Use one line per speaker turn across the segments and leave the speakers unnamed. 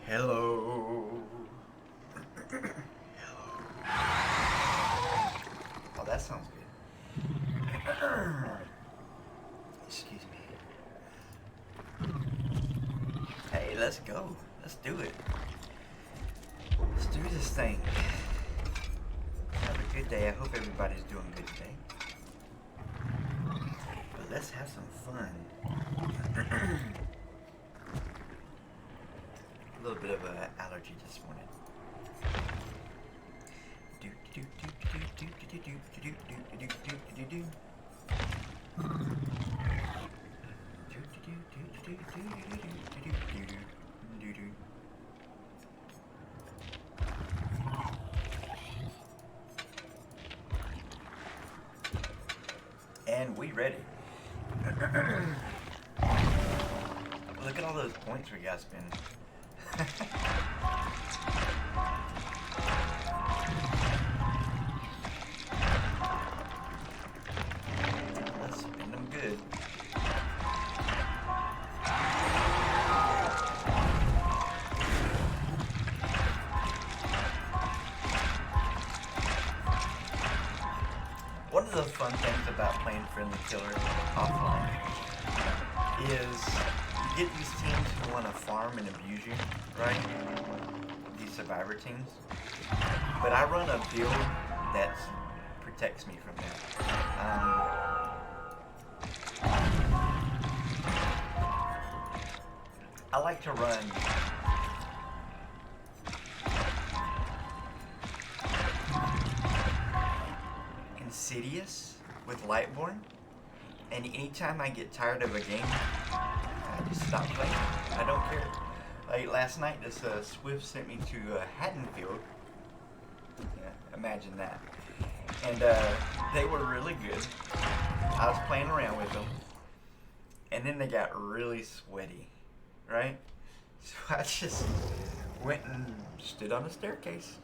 Hello. Oh, that sounds good. Excuse me. Hey, let's go. Let's do it. Let's do this thing. Have a good day. I hope everybody's doing good today. But let's have some fun. A little bit of an allergy this morning. And we ready. Look at all those points we got spent. Let's spin them good. One of the fun things about playing Friendly Killer offline is you get these teams who want to farm and abuse you, right? These survivor teams. But I run a build that protects me from that. I like to run Insidious with Lightborn, and anytime I get tired of a game, I just stop playing. I don't care. Like last night, this Swift sent me to Haddonfield. Yeah, imagine that. And they were really good. I was playing around with them, and then they got really sweaty, right? So I just went and stood on a staircase,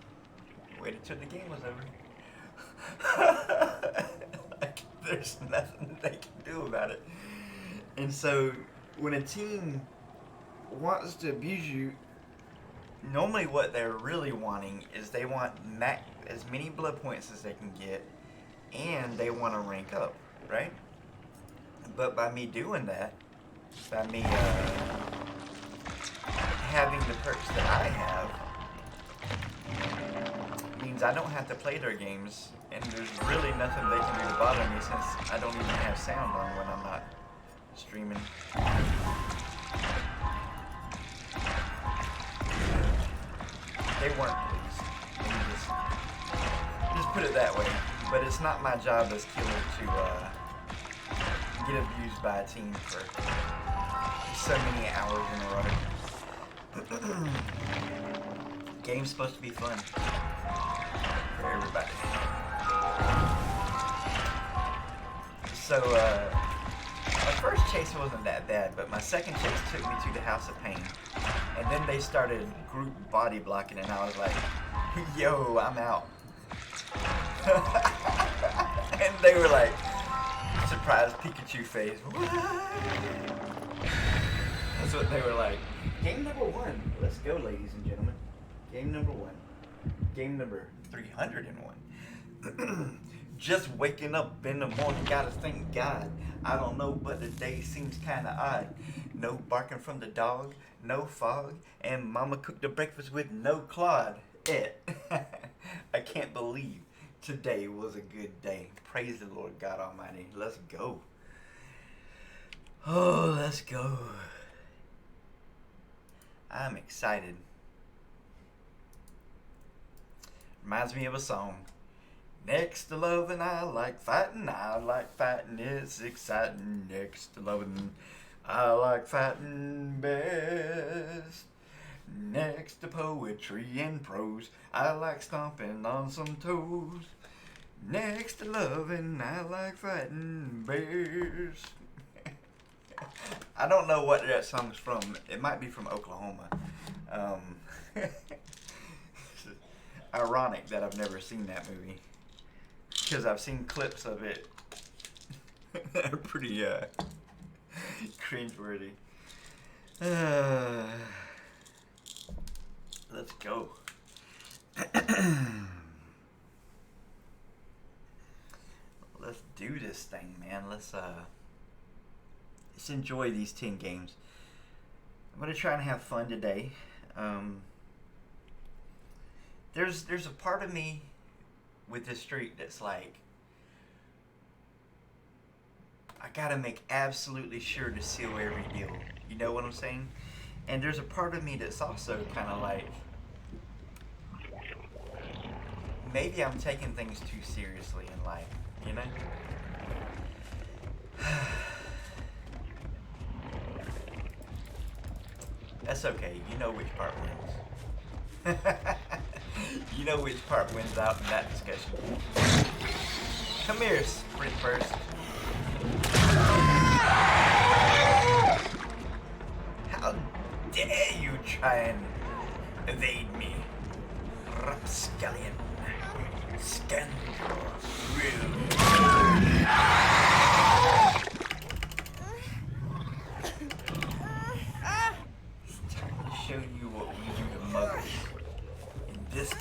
waited till the game was over. Like, there's nothing they can do about it. And so when a team wants to abuse you, normally what they're really wanting is they want as many blood points as they can get, and they want to rank up, right? But by me doing that, by me having the perks that I have, means I don't have to play their games, and there's really nothing they can do to bother me since I don't even have sound on when I'm not streaming. They weren't pleased. Let me just put it that way. But it's not my job as killer to get abused by a team for so many hours in a row. Game's supposed to be fun for everybody. So, my first chase wasn't that bad, but my second chase took me to the House of Pain. And then they started group body blocking, and I was like, yo, I'm out. And they were like, surprised Pikachu face. What? That's what they were like. Game number 1. Let's go, ladies and gentlemen. Game number 1. Game number 301. Just waking up in the morning, gotta thank God. I don't know, but the day seems kinda odd. No barking from the dog, no fog, and mama cooked the breakfast with no clod. I can't believe today was a good day. Praise the Lord God Almighty. Let's go. Oh, let's go. I'm excited. Reminds me of a song. Next to loving, I like fighting. I like fighting, it's exciting. Next to loving, I like fighting best. Next to poetry and prose, I like stomping on some toes. Next to loving, I like fighting bears. I don't know what that song's from. It might be from Oklahoma. Ironic that I've never seen that movie, because I've seen clips of it. They're pretty cringeworthy. Let's go. Let's do this thing, man. Let's enjoy these 10 games. I'm gonna try and have fun today. There's a part of me with this streak that's like, I gotta make absolutely sure to seal every deal. You know what I'm saying? And there's a part of me that's also kind of like, maybe I'm taking things too seriously in life, you know? That's okay. You know which part wins. You know which part wins out in that discussion. Come here, sprint burst. How dare you try and evade me, rapscallion, scoundrel, rude. It's time to show you what we do to muggles in this town.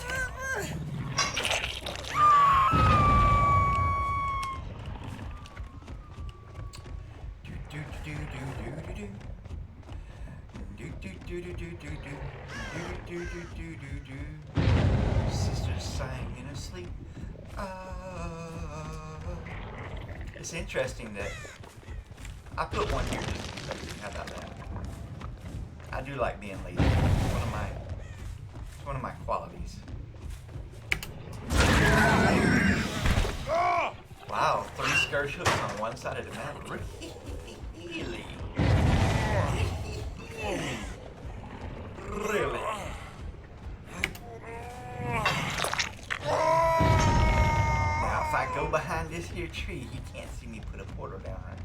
Sister's sighing in her sleep. It's interesting that I put one here just to be lazy. How about that? I do like being lazy. It's one of my qualities. Wow, 3 scourge hooks on one side of the map. Really? Really? Now, if I go behind this here tree, he can't see me put a portal down, right?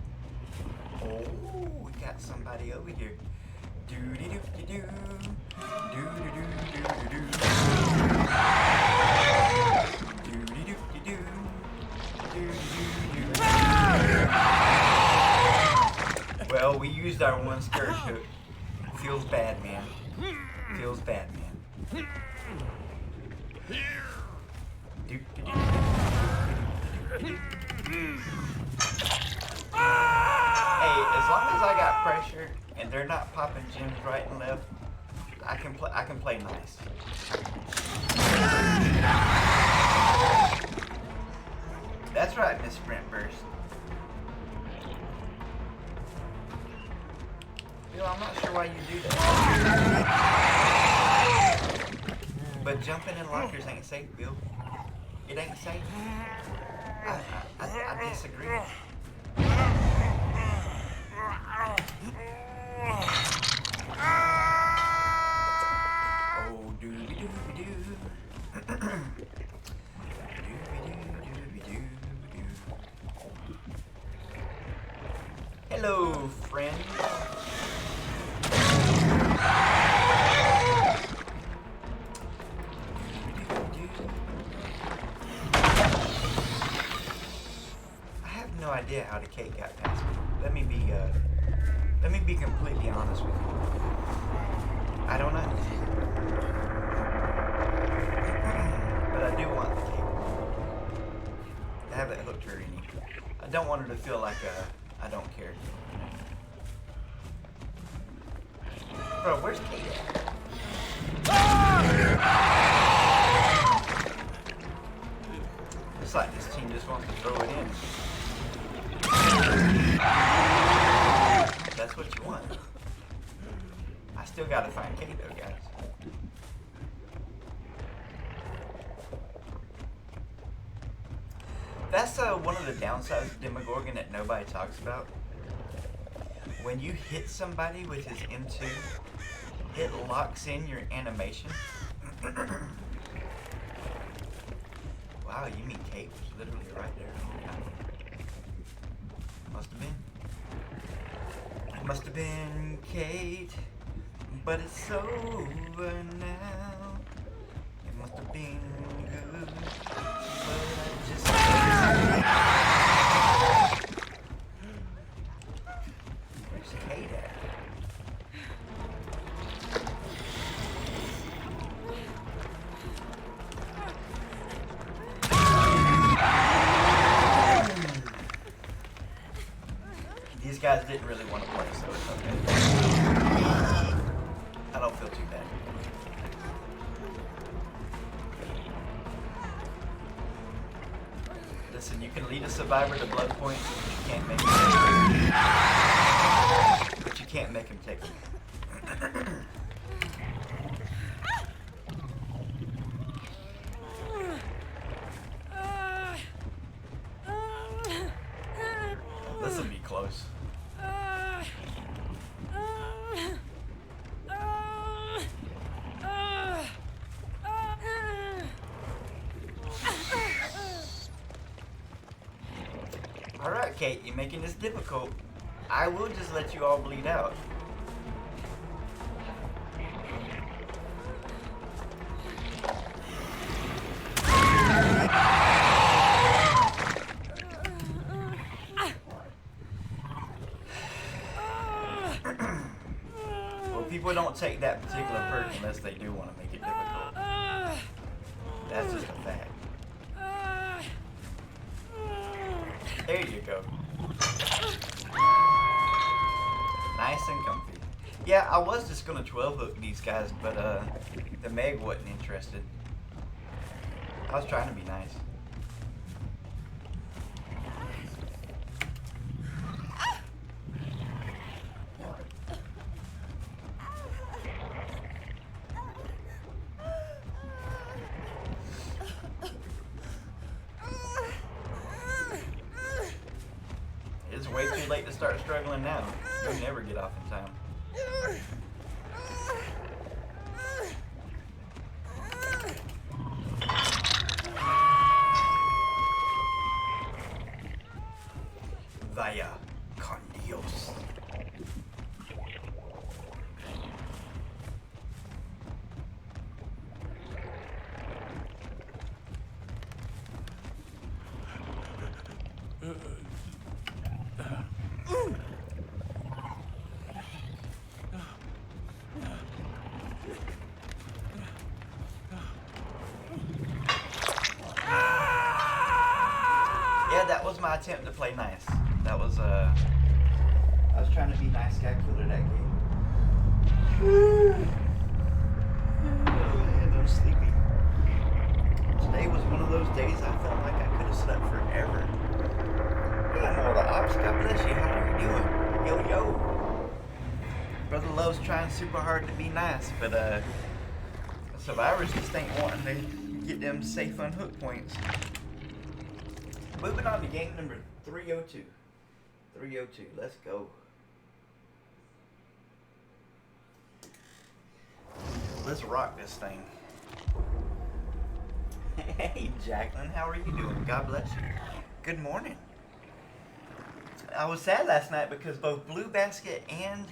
Oh, we got somebody over here. Doo-dee-doo-dee-doo. Doo-dee-doo-doo-doo-doo. Doo-dee-doo-dee-doo. Doo-dee-doo-doo. Well, we used our one scourge hook. Feels bad, man. Feels bad, man. Hey, as long as I got pressure and they're not popping gems right and left, I can play nice. That's right, Miss Sprint Burst. Bill, I'm not sure why you do that. But jumping in lockers ain't safe, Bill. It ain't safe. I disagree. Oh, doobie-doobie-doo. Hello, friend. I have no idea how the cake got past me. Let me be completely honest with you. I don't know. But I do want the cake. I have it hooked her in. I don't want her to feel like I don't care. Bro, where's Kate at? Looks like this team just wants to throw it in. That's what you want. I still gotta find Kate though, guys. That's one of the downsides of Demogorgon that nobody talks about. When you hit somebody with his M2, it locks in your animation. Wow, you mean Kate was literally right there. Must have been. Must have been Kate, but it's over now. It must have been good, but I just... Where's Kate at? These guys didn't really want to play, so it's okay. I don't feel too bad. Listen, you can lead a survivor to blood points, but you can't make him take it. But you can't make him take it. This will be close. Alright, Kate, you're making this difficult. I will just let you all bleed out. Well, people don't take that particular perk unless they do want to make it difficult. That's just a fact. There you go. Nice and comfy. Yeah, I was just gonna 12 hook these guys, but the Meg wasn't interested. I was trying to be nice. It's way too late to start struggling now. You'll never get off in time. Vaya con Dios. Yeah, that was my attempt to play nice. That was I was trying to be nice guy killer that game. And I'm sleepy. Today was one of those days I felt like I could have slept forever. I'm all the ops, God bless you. How are you doing? Yo, yo. Brother Love's trying super hard to be nice, but survivors just ain't wanting to get them safe unhook points. Moving on to game number 302. 302, let's go. Let's rock this thing. Hey, Jacqueline, how are you doing? God bless you. Good morning. I was sad last night because both Blue Basket and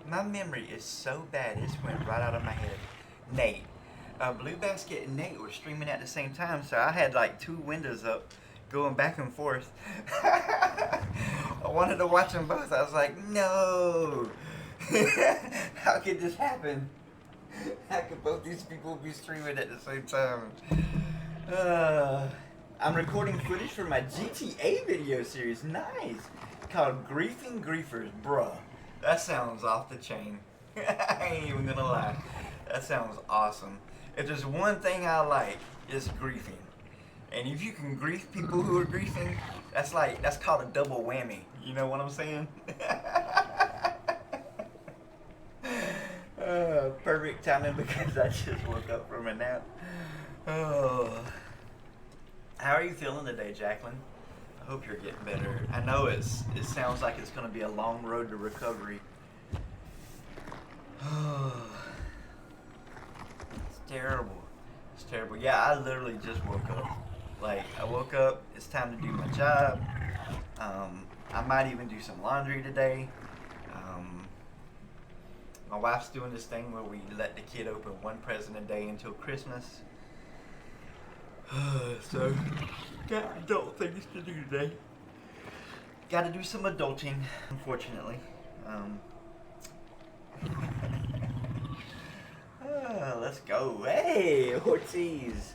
my memory is so bad, it just went right out of my head. Nate. Blue Basket and Nate were streaming at the same time, so I had like two windows up going back and forth. I wanted to watch them both. I was like, no. How could this happen? How could both these people be streaming at the same time? I'm recording footage for my GTA video series. Nice. Called Griefing Griefers. Bruh. That sounds off the chain. I ain't even gonna lie. That sounds awesome. If there's one thing I like, it's griefing. And if you can grief people who are griefing, that's called a double whammy. You know what I'm saying? Perfect timing because I just woke up from a nap. Oh. How are you feeling today, Jacqueline? I hope you're getting better. I know it sounds like it's going to be a long road to recovery. It's terrible. It's terrible. Yeah, I literally just woke up. Like, I woke up, it's time to do my job. I might even do some laundry today. My wife's doing this thing where we let the kid open one present a day until Christmas. So, got adult things to do today. Got to do some adulting, unfortunately. Let's go. Hey, Ortiz.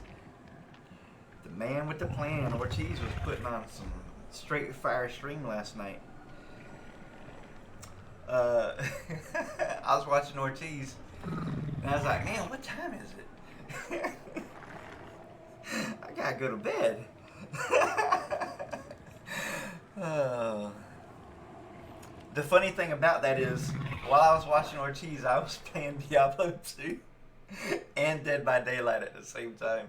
The man with the plan, Ortiz, was putting on some straight fire stream last night. I was watching Ortiz, and I was like, man, what time is it? I gotta go to bed. The funny thing about that is, while I was watching Ortiz, I was playing Diablo 2 and Dead by Daylight at the same time.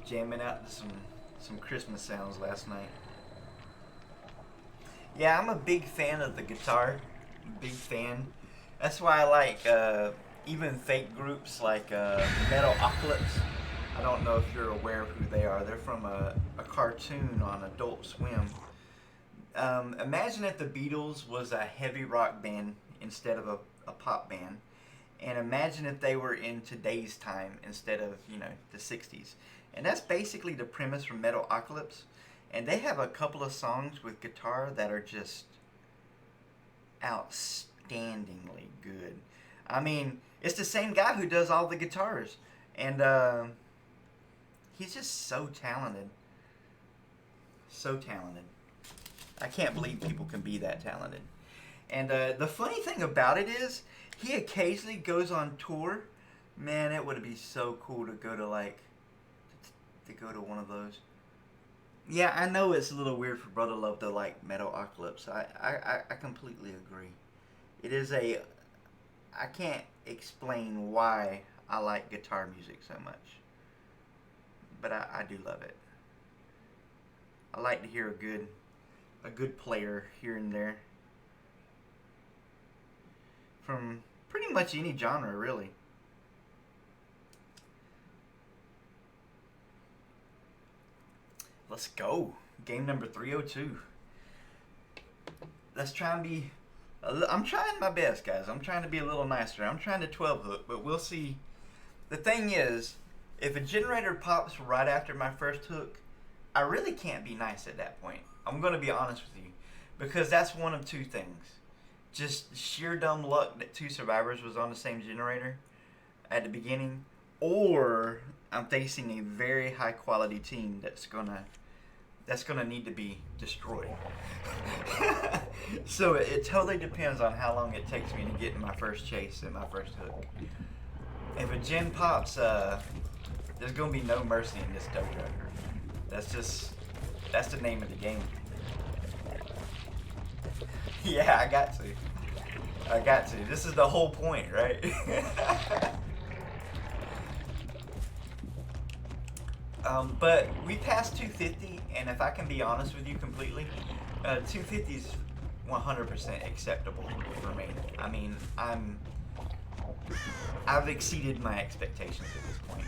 Jamming out to some Christmas sounds last night. Yeah, I'm a big fan of the guitar. Big fan. That's why I like even fake groups like Metalocalypse. I don't know if you're aware of who they are. They're from a cartoon on Adult Swim. Imagine if the Beatles was a heavy rock band instead of a pop band. And imagine if they were in today's time instead of, the 60s. And that's basically the premise from Metalocalypse. And they have a couple of songs with guitar that are just outstandingly good. I mean, it's the same guy who does all the guitars. And he's just so talented. So talented. I can't believe people can be that talented. And the funny thing about it is, he occasionally goes on tour. Man, it would be so cool to go to one of those. Yeah, I know it's a little weird for Brother Love to like Metalocalypse. I completely agree. It is I can't explain why I like guitar music so much. But I do love it. I like to hear a good player here and there. From pretty much any genre, really. Let's go. Game number 302. Let's try and be... I'm trying my best, guys. I'm trying to be a little nicer. I'm trying to 12 hook, but we'll see. The thing is, if a generator pops right after my first hook, I really can't be nice at that point. I'm going to be honest with you. Because that's one of two things. Just sheer dumb luck that two survivors was on the same generator at the beginning, or I'm facing a very high quality team that's gonna need to be destroyed. So it totally depends on how long it takes me to get in my first chase and my first hook. If a gen pops, there's gonna be no mercy in this dojo. That's the name of the game. Yeah, I got to. This is the whole point, right? But we passed 250, and if I can be honest with you completely, 250 is 100% acceptable for me. I mean, I've exceeded my expectations at this point.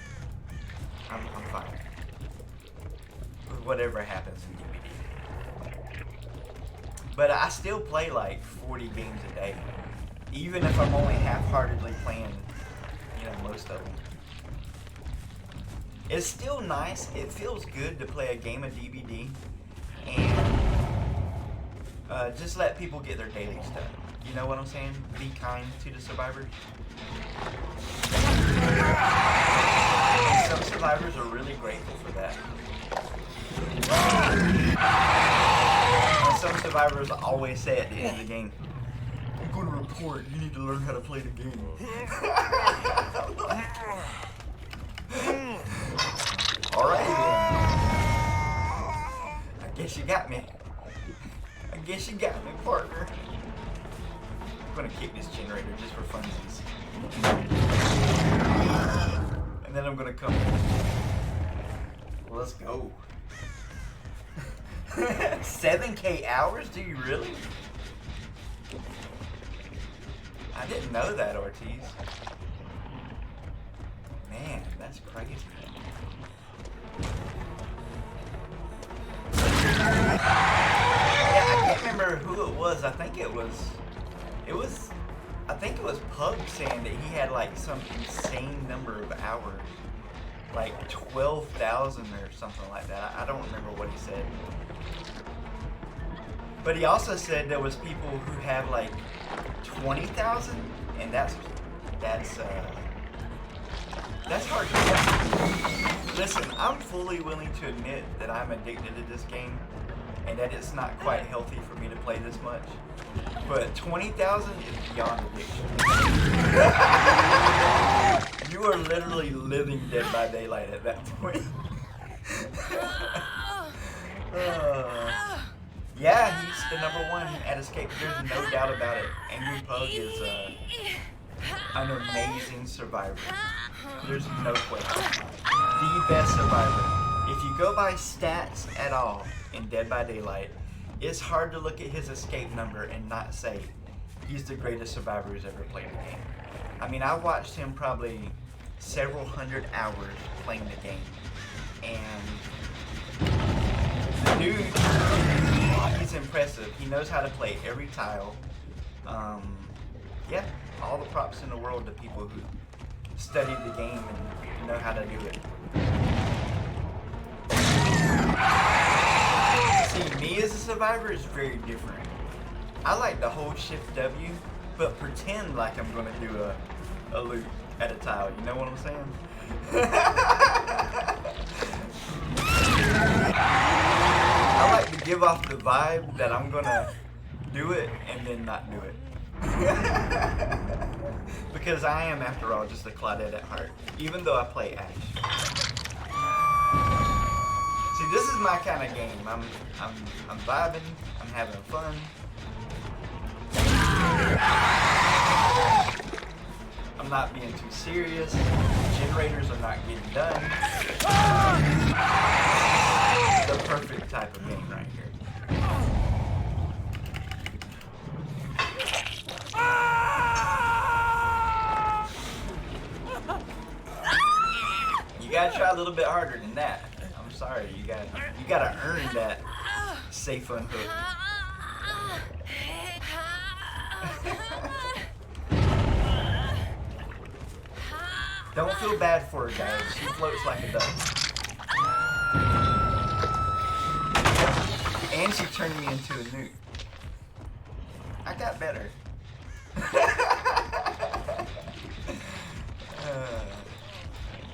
I'm fine with whatever happens in DVD. But I still play like 40 games a day, even if I'm only half-heartedly playing, most of them. It's still nice. It feels good to play a game of DBD and just let people get their dailies done. You know what I'm saying? Be kind to the survivors. Some survivors are really grateful for that. And some survivors always say at the end of the game, I'm going to report, you need to learn how to play the game. Alright then. I guess you got me. Partner. I'm going to kick this generator just for funsies. And then I'm going to come in. Well, let's go. 7K hours? Do you really? I didn't know that, Ortiz. Man, that's crazy. Yeah, I can't remember who it was. I think it was Pug saying that he had like some insane number of hours. Like 12,000 or something like that. I don't remember what he said. But he also said there was people who have like 20,000, and that's That's hard to get. Listen, I'm fully willing to admit that I'm addicted to this game and that it's not quite healthy for me to play this much. But 20,000 is beyond addiction. You are literally living Dead by Daylight at that point. Yeah, he's the #1 at Escape. There's no doubt about it. Angry Pug is an amazing survivor. There's no question. The best survivor. If you go by stats at all in Dead by Daylight, it's hard to look at his escape number and not say he's the greatest survivor who's ever played the game. I mean, I watched him probably several hundred hours playing the game, and the dude, he's impressive. He knows how to play every tile. Yeah, all the props in the world to people who studied the game and know how to do it. See, me as a survivor is very different. I like to hold Shift W, but pretend like I'm gonna do a loop at a tile. You know what I'm saying? I like to give off the vibe that I'm gonna do it and then not do it. Because I am, after all, just a Claudette at heart, even though I play Ash. See, this is my kind of game. I'm vibing. I'm having fun. I'm not being too serious. Generators are not getting done. The perfect type of game right here. You gotta try a little bit harder than that. I'm sorry, you gotta earn that safe unhook. Don't feel bad for her, guys. She floats like a duck. And she turned me into a nuke. I got better.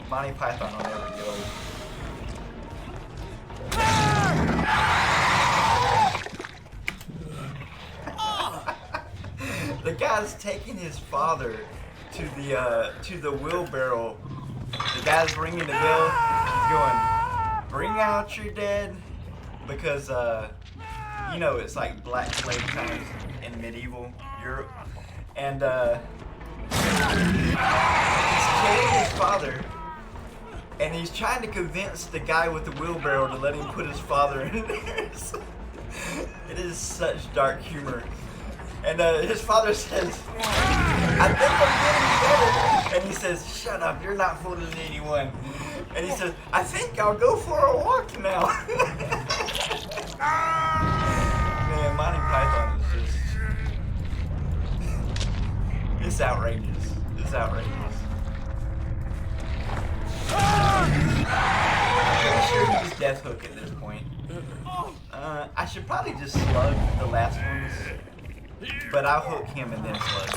Monty Python will never get old. The guy's taking his father to the wheelbarrow. The guy's ringing the bell. He's going, "Bring out your dead," because you know, it's like Black Plague times in medieval Europe, and he's carrying his father, and he's trying to convince the guy with the wheelbarrow to let him put his father in there. It is such dark humor. And his father says, "I think I'm getting better." And he says, "Shut up, you're not fooling anyone." And he says, "I think I'll go for a walk now." Man, Monty Python is just... it's outrageous. It's outrageous. I'm pretty sure he's Death Hook at this point. I should probably just slug the last ones. But I'll hook him and then slug.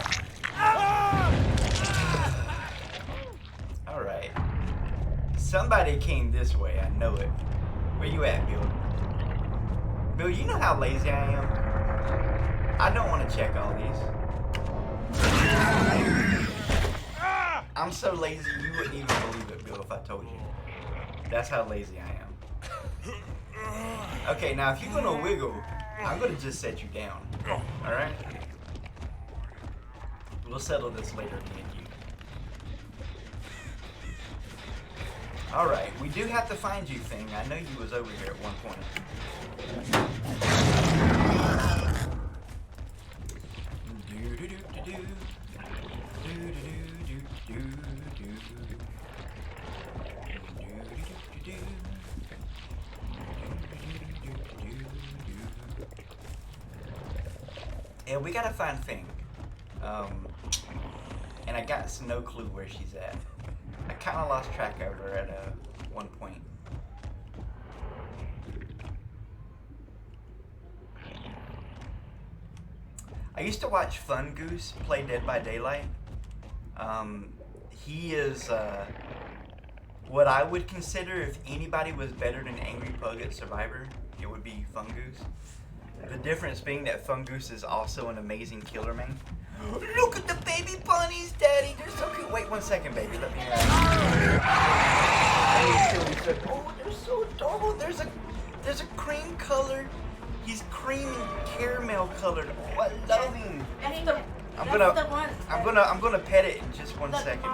Alright. Somebody came this way, I know it. Where you at, Bill? Bill, you know how lazy I am? I don't want to check all these. I'm so lazy you wouldn't even believe it, Bill, if I told you. That's how lazy I am. Okay, now if you're gonna wiggle, I'm gonna just set you down. Alright? We'll settle this later, me and you. Alright, we do have to find you, thing. I know you was over here at one point. Yeah, we gotta find Fing. And I got no clue where she's at. I kinda lost track of her at one point. I used to watch Fun Goose play Dead by Daylight. He is what I would consider if anybody was better than Angry Pug at Survivor, it would be Fungoose. The difference being that Fungoose is also an amazing killer, man. Look at the baby bunnies, Daddy. They're so cute. Wait 1 second, baby. Let me. Oh, they're so adorable. There's a cream color. He's cream and caramel colored. Oh, I love him. I'm gonna pet it in just 1 second.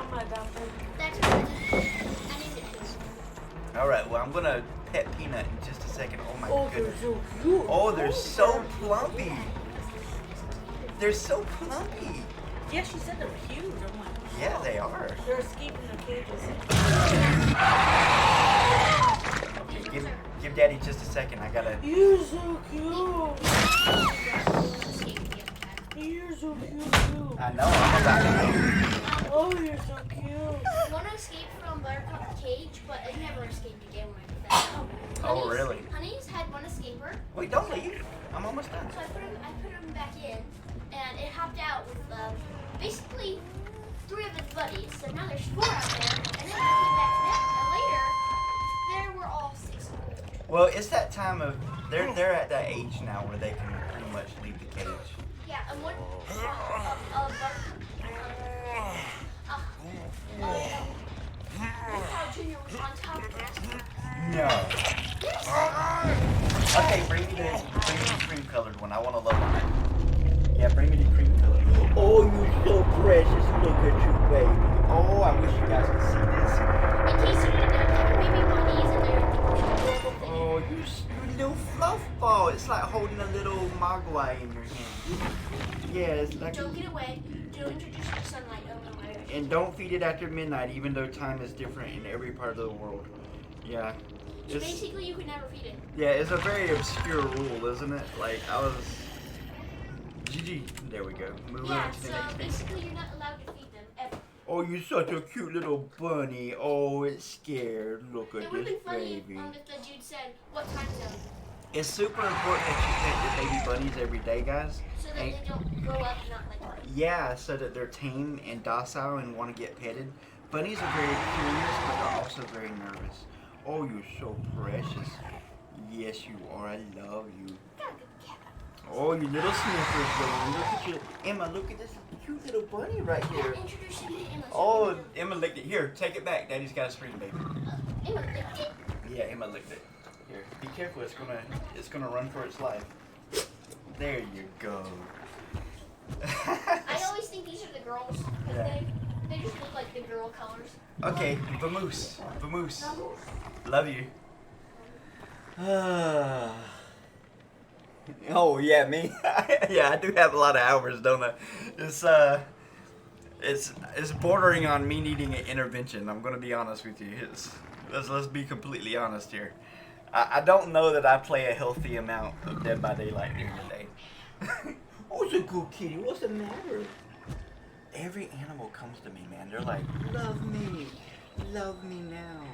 All right. Well, I'm gonna pet Peanut in just a second. Oh my goodness.
They're so cute.
Oh, they're so plumpy. They're so plumpy.
Yeah, she said they're huge. I'm like,
Yeah, they are.
they're escaping the cages.
Give Daddy just a second. I gotta.
You're so cute. You're so cute too.
I know. I'm about to.
Oh, you're so cute.
One escaped from Buttercup's cage, but it never escaped again when I did that.
Oh, really?
Honey's had one escaper.
Wait, don't leave. I'm almost done.
So I put him back in, and it hopped out with basically 3 of its buddies. So now there's 4 out there, and then when I came back to them later, there were all 6 of them.
Well, it's that time of they're at that age now where they can pretty much leave the cage.
Yeah, and one Buttercup Junior was on top of us.
No. Okay, bring me the cream colored one. I want to love on it. Yeah, bring me the cream colored. Oh, you're so precious. Look at you, baby. Oh, I wish you guys could see this.
In case you didn't know, there were baby bunnies and they're the
Oh, you little fluff ball. It's like holding a little mogwai in your hand. Yeah, it's like.
Don't get away. Don't introduce it to sunlight. Oh no, my gosh.
And don't feed it after midnight, even though time is different in every part of the world. Yeah.
So basically, you could never feed it.
Yeah, it's a very obscure rule, isn't it? Like, I was... GG. There we go. Moving on to the next thing.
Basically, you're not allowed to feed them ever.
Oh, you're such a cute little bunny. Oh, it's scared. Look at
It would have
this
been funny
baby.
if the dude said, what time zone?
It's super important that you pet your baby bunnies every day, guys.
So that they don't grow up not like...
Yeah, so that they're tame and docile and want to get petted. Bunnies are very curious, but they're also very nervous. Oh, you're so precious. Yes, you are. I love you.
Got a good cat.
Oh, you little sniffers, though. Look at you. Emma, look at this cute little bunny right here.
Introduce you to Emma.
Oh, Emma licked it. Here, take it back. Daddy's got a screen, baby.
Emma licked it.
Yeah, Emma licked it. Here, be careful. It's gonna run for its life. There you go.
I always think these are the girls. Because they just look like the girl colors.
Okay, Vamoose. Vamoose. Love you. Oh yeah, me. Yeah, I do have a lot of hours, don't I? It's bordering on me needing an intervention. I'm gonna be honest with you. Let's be completely honest here. I don't know that I play a healthy amount of Dead by Daylight during the day. Oh, it's a good kitty. What's the matter? Every animal comes to me, man. They're like, love me now.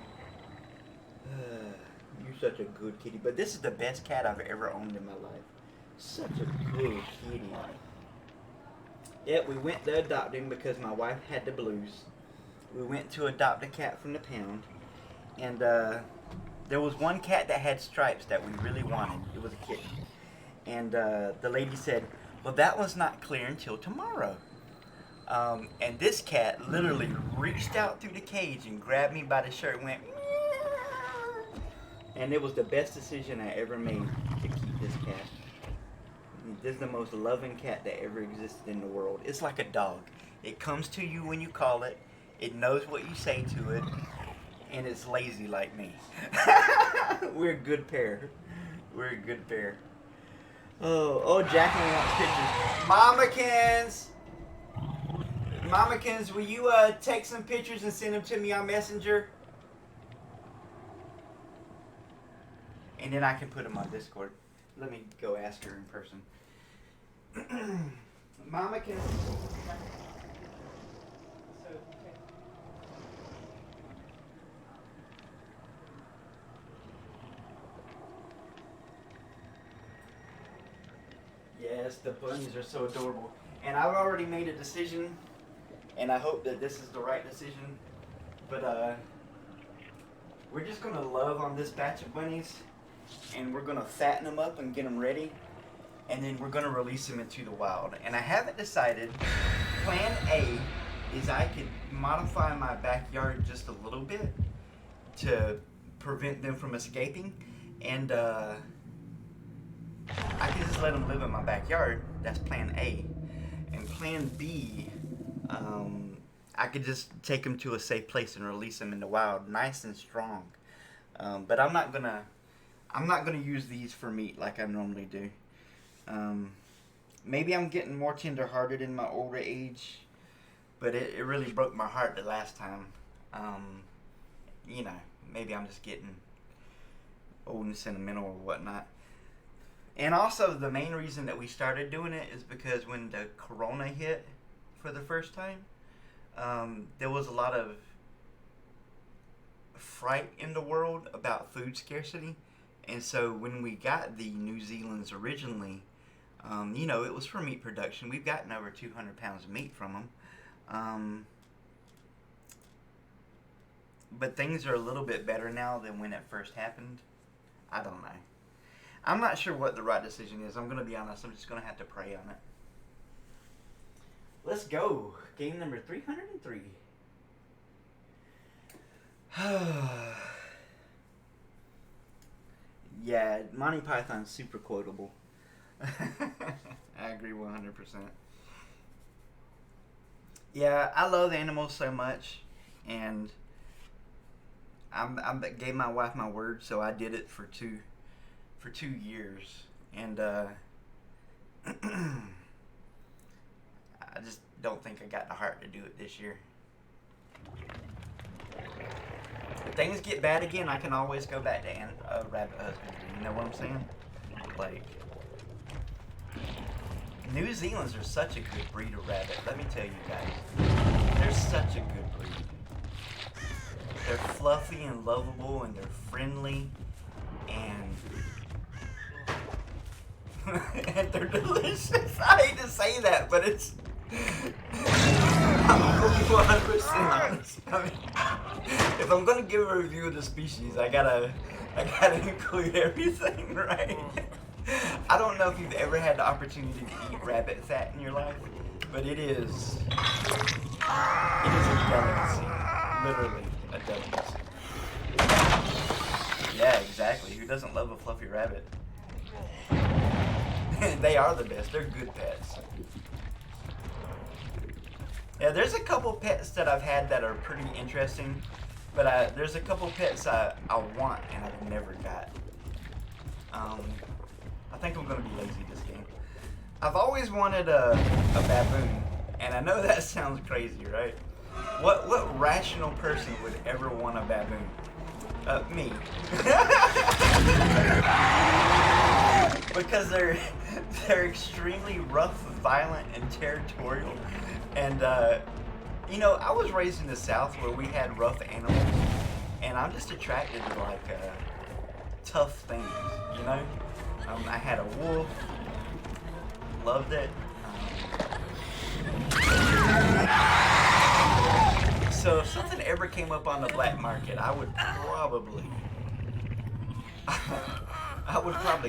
You're such a good kitty. But this is the best cat I've ever owned in my life. Such a good kitty. Yep, we went to adopt him because my wife had the blues. We went to adopt a cat from the pound. And there was one cat that had stripes that we really wanted. It was a kitten. And the lady said, well, that one's not clear until tomorrow. And this cat literally reached out through the cage and grabbed me by the shirt and went, meow. And it was the best decision I ever made to keep this cat. This is the most loving cat that ever existed in the world. It's like a dog. It comes to you when you call it. It knows what you say to it. And it's lazy like me. We're a good pair. We're a good pair. Oh, Jacqueline wants pictures. Mamikins, will you take some pictures and send them to me on Messenger? And then I can put them on Discord. Let me go ask her in person. Mamikins. Yes, the bunnies are so adorable. And I've already made a decision and I hope that this is the right decision. But we're just gonna love on this batch of bunnies, and we're gonna fatten them up and get them ready, and then we're gonna release them into the wild. And I haven't decided. Plan A is I could modify my backyard just a little bit to prevent them from escaping, and I could just let them live in my backyard. That's plan A. And plan B, I could just take them to a safe place and release them in the wild, nice and strong. But I'm not gonna use these for meat like I normally do. Maybe I'm getting more tender-hearted in my older age, but it really broke my heart the last time. You know, maybe I'm just getting old and sentimental or whatnot. And also, the main reason that we started doing it is because when the corona hit for the first time, there was a lot of fright in the world about food scarcity. And so when we got the New Zealand's originally, you know, it was for meat production. We've gotten over 200 pounds of meat from them. But things are a little bit better now than when it first happened. I don't know. I'm not sure what the right decision is. I'm going to be honest. I'm just going to have to pray on it. Let's go. Game number 303. Yeah, Monty Python's super quotable. I agree 100%. Yeah, I love animals so much, and I gave my wife my word, so I did it for 2 years, and I just don't think I got the heart to do it this year. If things get bad again, I can always go back to rabbit husbandry. You know what I'm saying? Like, New Zealanders are such a good breed of rabbit. Let me tell you guys, they're such a good breed. They're fluffy and lovable, and they're friendly, and and they're delicious. I hate to say that, but it's. I'm 100% honest. I mean, if I'm gonna give a review of the species, I gotta include everything, right? I don't know if you've ever had the opportunity to eat rabbit fat in your life, but it is a delicacy, literally a delicacy. Yeah, exactly. Who doesn't love a fluffy rabbit? They are the best. They're good pets. Yeah, there's a couple pets that I've had that are pretty interesting, but there's a couple pets I want and I've never got. I think I'm going to be lazy this game. I've always wanted a baboon, and I know that sounds crazy, right? What rational person would ever want a baboon? Me. Because they're extremely rough, violent, and territorial. And, you know, I was raised in the South where we had rough animals, and I'm just attracted to, like, tough things, you know? I had a wolf, loved it. So if something ever came up on the black market, I would probably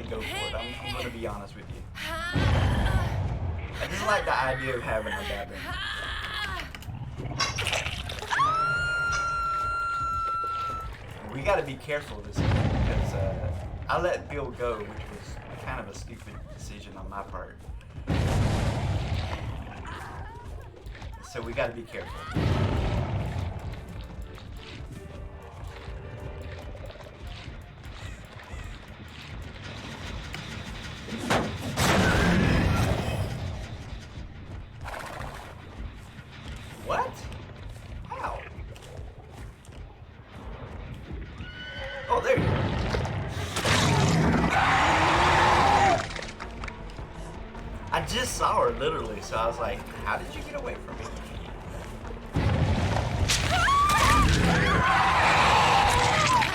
go for it. I'm going to be honest with you. I just like the idea of having a baboon. We got to be careful this year because I let Bill go, which was kind of a stupid decision on my part. So we got to be careful. What? How? Oh, there you go. I just saw her, literally, so I was like, how did you get away from me?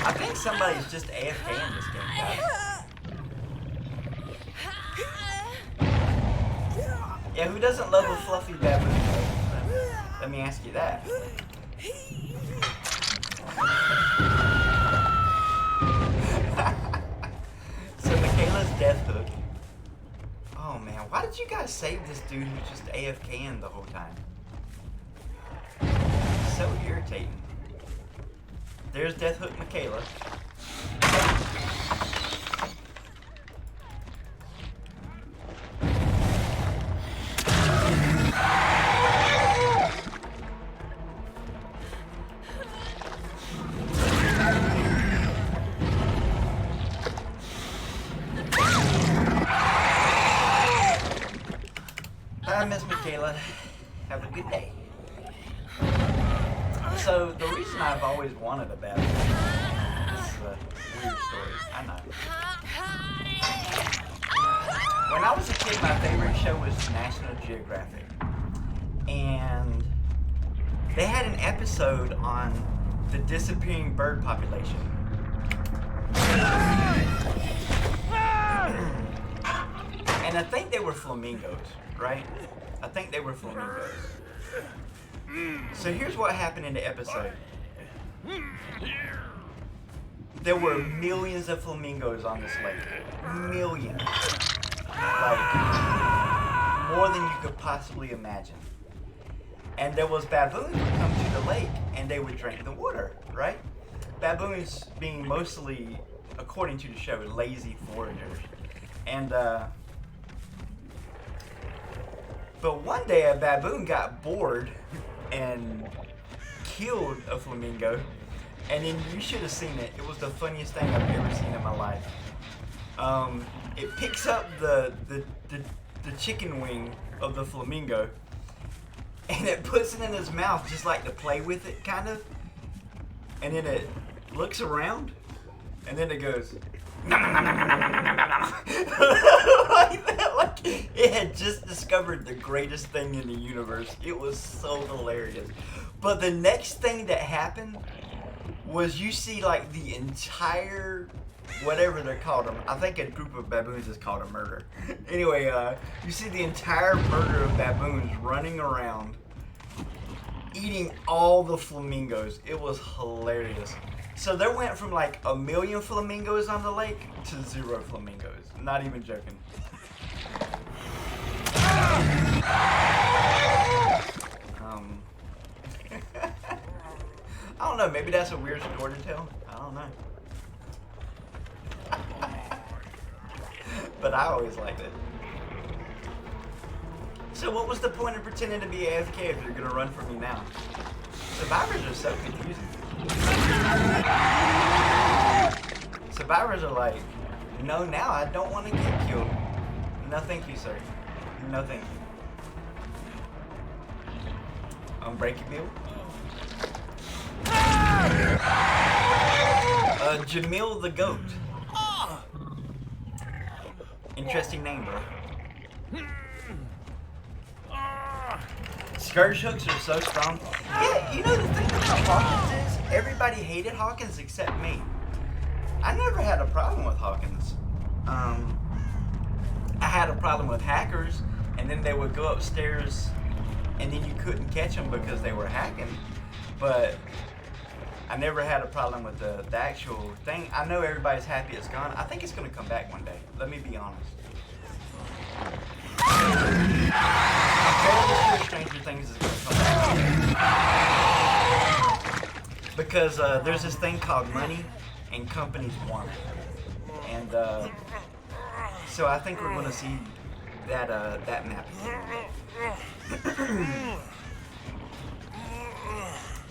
I think somebody's just AFK in this game, guys. Yeah, who doesn't love a fluffy baboon? That Let me ask you that. So Michaela's death hook. Oh man, why did you guys save this dude who's just AFKing the whole time? So irritating. There's death hook Michaela. Bye, Miss Michaela. Have a good day. So, the reason I've always wanted a baboon is a weird story. I know. When I was a kid, my favorite show was National Geographic. And they had an episode on the disappearing bird population. And I think they were flamingos, right? I think they were flamingos. So here's what happened in the episode. There were millions of flamingos on this lake. Millions. Like, more than you could possibly imagine. And there was baboons who would come to the lake and they would drink the water, right? Baboons being mostly, according to the show, lazy foragers. And, but one day a baboon got bored and killed a flamingo, and then you should have seen it. It was the funniest thing I've ever seen in my life. It picks up the chicken wing of the flamingo, and it puts it in his mouth just like to play with it, kind of. And then it looks around, and then it goes, nom, nom, nom, nom, nom, nom, nom, nom, nom, nom. Like that, like it had just discovered the greatest thing in the universe. It was so hilarious. But the next thing that happened was you see like the entire, whatever they're called, I think a group of baboons is called a murder. Anyway, you see the entire murder of baboons running around, eating all the flamingos. It was hilarious. So there went from like 1 million flamingos on the lake to 0 flamingos. Not even joking. I don't know, maybe that's a weird story to tell. I don't know. But I always liked it. So what was the point of pretending to be AFK if you're gonna run from me now? Survivors are so confusing. Survivors are like, no, now I don't want to get killed. No thank you, sir. No thank you. Unbreakable. Jamil the Goat. Interesting name, bro. Scourge hooks are so strong. Yeah, you know the thing about Hawkins is everybody hated Hawkins except me. I never had a problem with Hawkins. I had a problem with hackers, and then they would go upstairs, and then you couldn't catch them because they were hacking. But I never had a problem with the actual thing. I know everybody's happy it's gone. I think it's going to come back one day. Let me be honest. I'm fairly sure Stranger Things is going to come back. Because there's this thing called money, and companies want it. And so I think we're going to see that map again.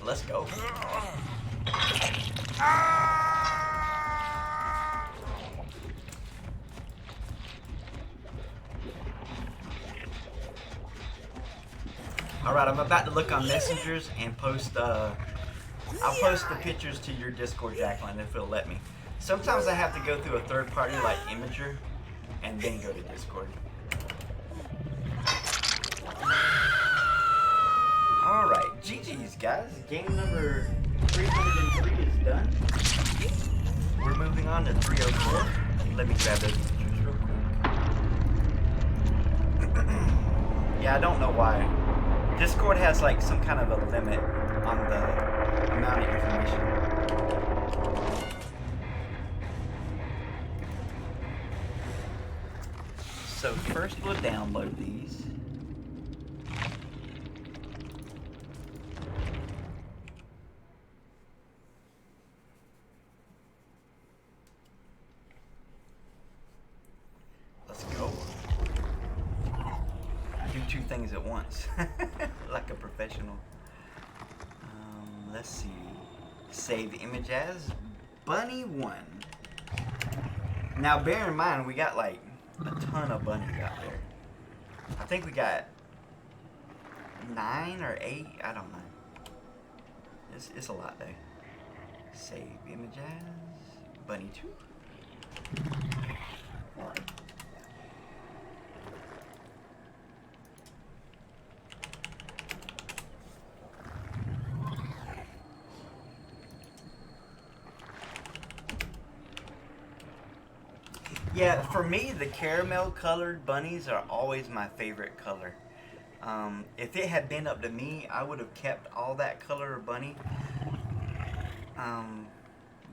Let's go. Alright, I'm about to look on messengers and post, I'll post the pictures to your Discord, Jacqueline, if it'll let me. Sometimes I have to go through a third party like Imager and then go to Discord. Alright, GG's guys. Game number 303 is done. We're moving on to 304. Let me grab those pictures real quick. Yeah, I don't know why Discord has like some kind of a limit on the amount of information. So first we'll download these. Let's go. Do two things at once, like a professional. Let's see. Save image as Bunny 1. Now bear in mind we got like a ton of bunnies out there. I think we got 9 or 8. I don't know. It's a lot though. Save image as Bunny 2. Yeah, for me, the caramel colored bunnies are always my favorite color. If it had been up to me, I would have kept all that color of bunny.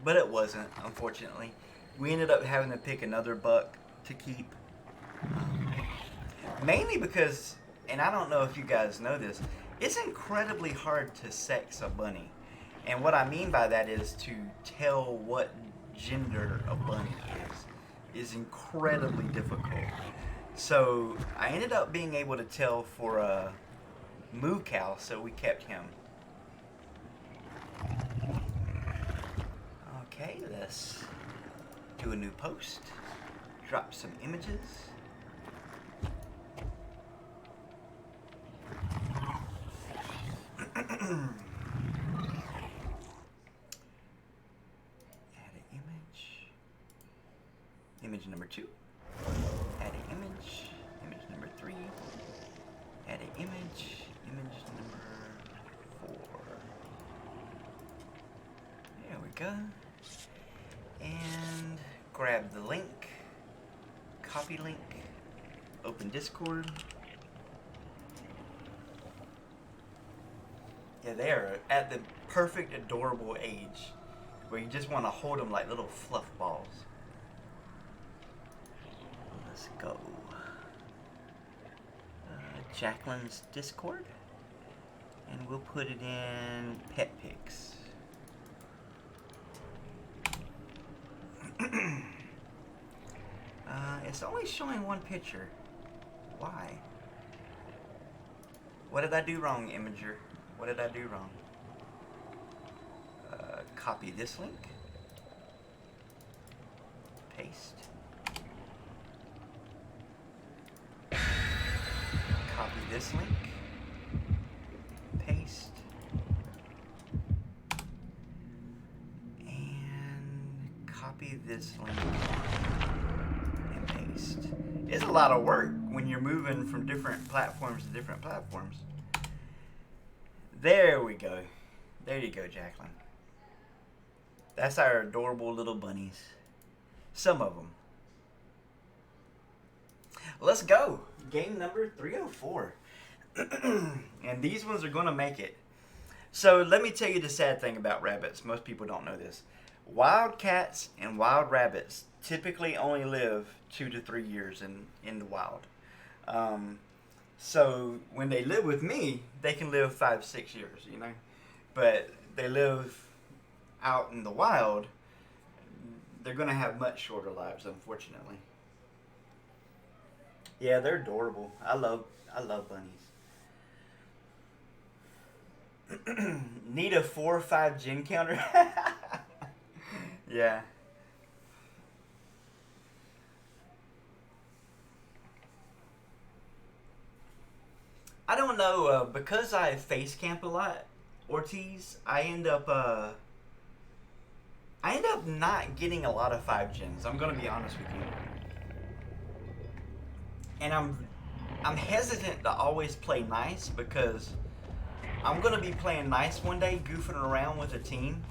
But it wasn't, unfortunately. We ended up having to pick another buck to keep. Mainly because, and I don't know if you guys know this, it's incredibly hard to sex a bunny. And what I mean by that is to tell what gender a bunny is incredibly difficult. So I ended up being able to tell for a moo cow, so we kept him. Okay, let's do a new post. Drop some images. Image number 2. Add an image. Image number 3. Add an image. Image number 4. There we go. And grab the link. Copy link. Open Discord. Yeah, they are at the perfect, adorable age where you just want to hold them like little fluff balls. Let's go. Jacqueline's Discord, and we'll put it in Pet Pics. It's only showing one picture. Why? What did I do wrong, Imager? What did I do wrong? Copy this link. Paste. Copy this link. Paste. And copy this link. And paste. It's a lot of work when you're moving from different platforms to different platforms. There we go. There you go, Jacqueline. That's our adorable little bunnies. Some of them. Let's go. Game number 304. And these ones are going to make it. So let me tell you the sad thing about rabbits. Most people don't know this. Wild cats and wild rabbits typically only live 2 to 3 years in the wild. So when they live with me, they can live 5-6 years, you know. But they live out in the wild, they're going to have much shorter lives, unfortunately. Yeah, they're adorable. I love bunnies. Need a 4 or 5 gen counter? Yeah. I don't know, because I face camp a lot, Ortiz, I end up not getting a lot of 5 gens. I'm gonna be honest with you. And I'm hesitant to always play nice because I'm gonna be playing nice one day, goofing around with a team.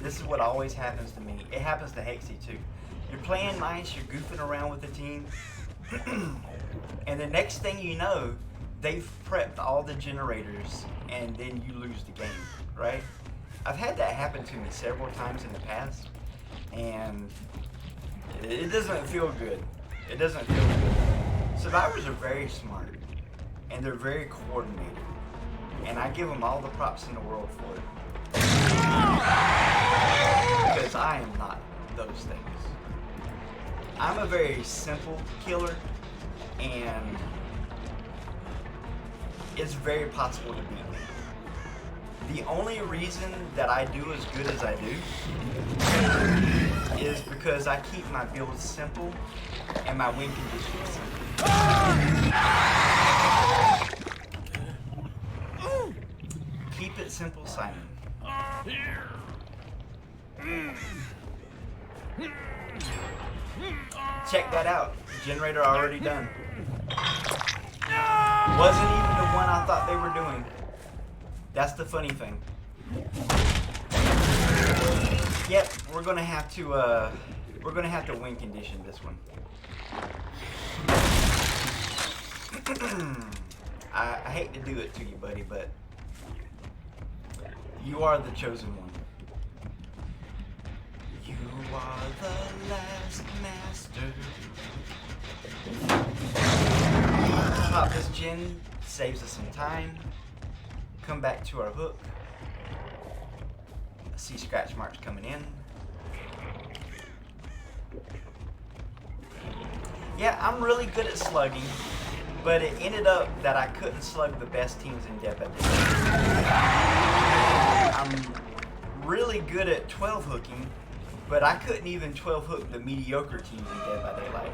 This is what always happens to me. It happens to Hexy too. You're playing nice, you're goofing around with the team, and the next thing you know, they've prepped all the generators and then you lose the game, right? I've had that happen to me several times in the past, and it doesn't feel good. It doesn't feel good. Survivors are very smart, and they're very coordinated, and I give them all the props in the world for it. Because I am not those things. I'm a very simple killer, and it's very possible to beat me. The only reason that I do as good as I do is because I keep my builds simple and my win conditions simple. Keep it simple, Simon. Check that out. Generator already done. Wasn't even the one I thought they were doing. That's the funny thing. Yep, we're gonna have to win condition this one. I hate to do it to you, buddy, but you are the chosen one. You are the last master. Pop this gen, saves us some time. Come back to our hook. I see scratch marks coming in. Yeah, I'm really good at slugging, but it ended up that I couldn't slug the best teams in Dead by Daylight. I'm really good at 12 hooking, but I couldn't even 12 hook the mediocre teams in Dead by Daylight.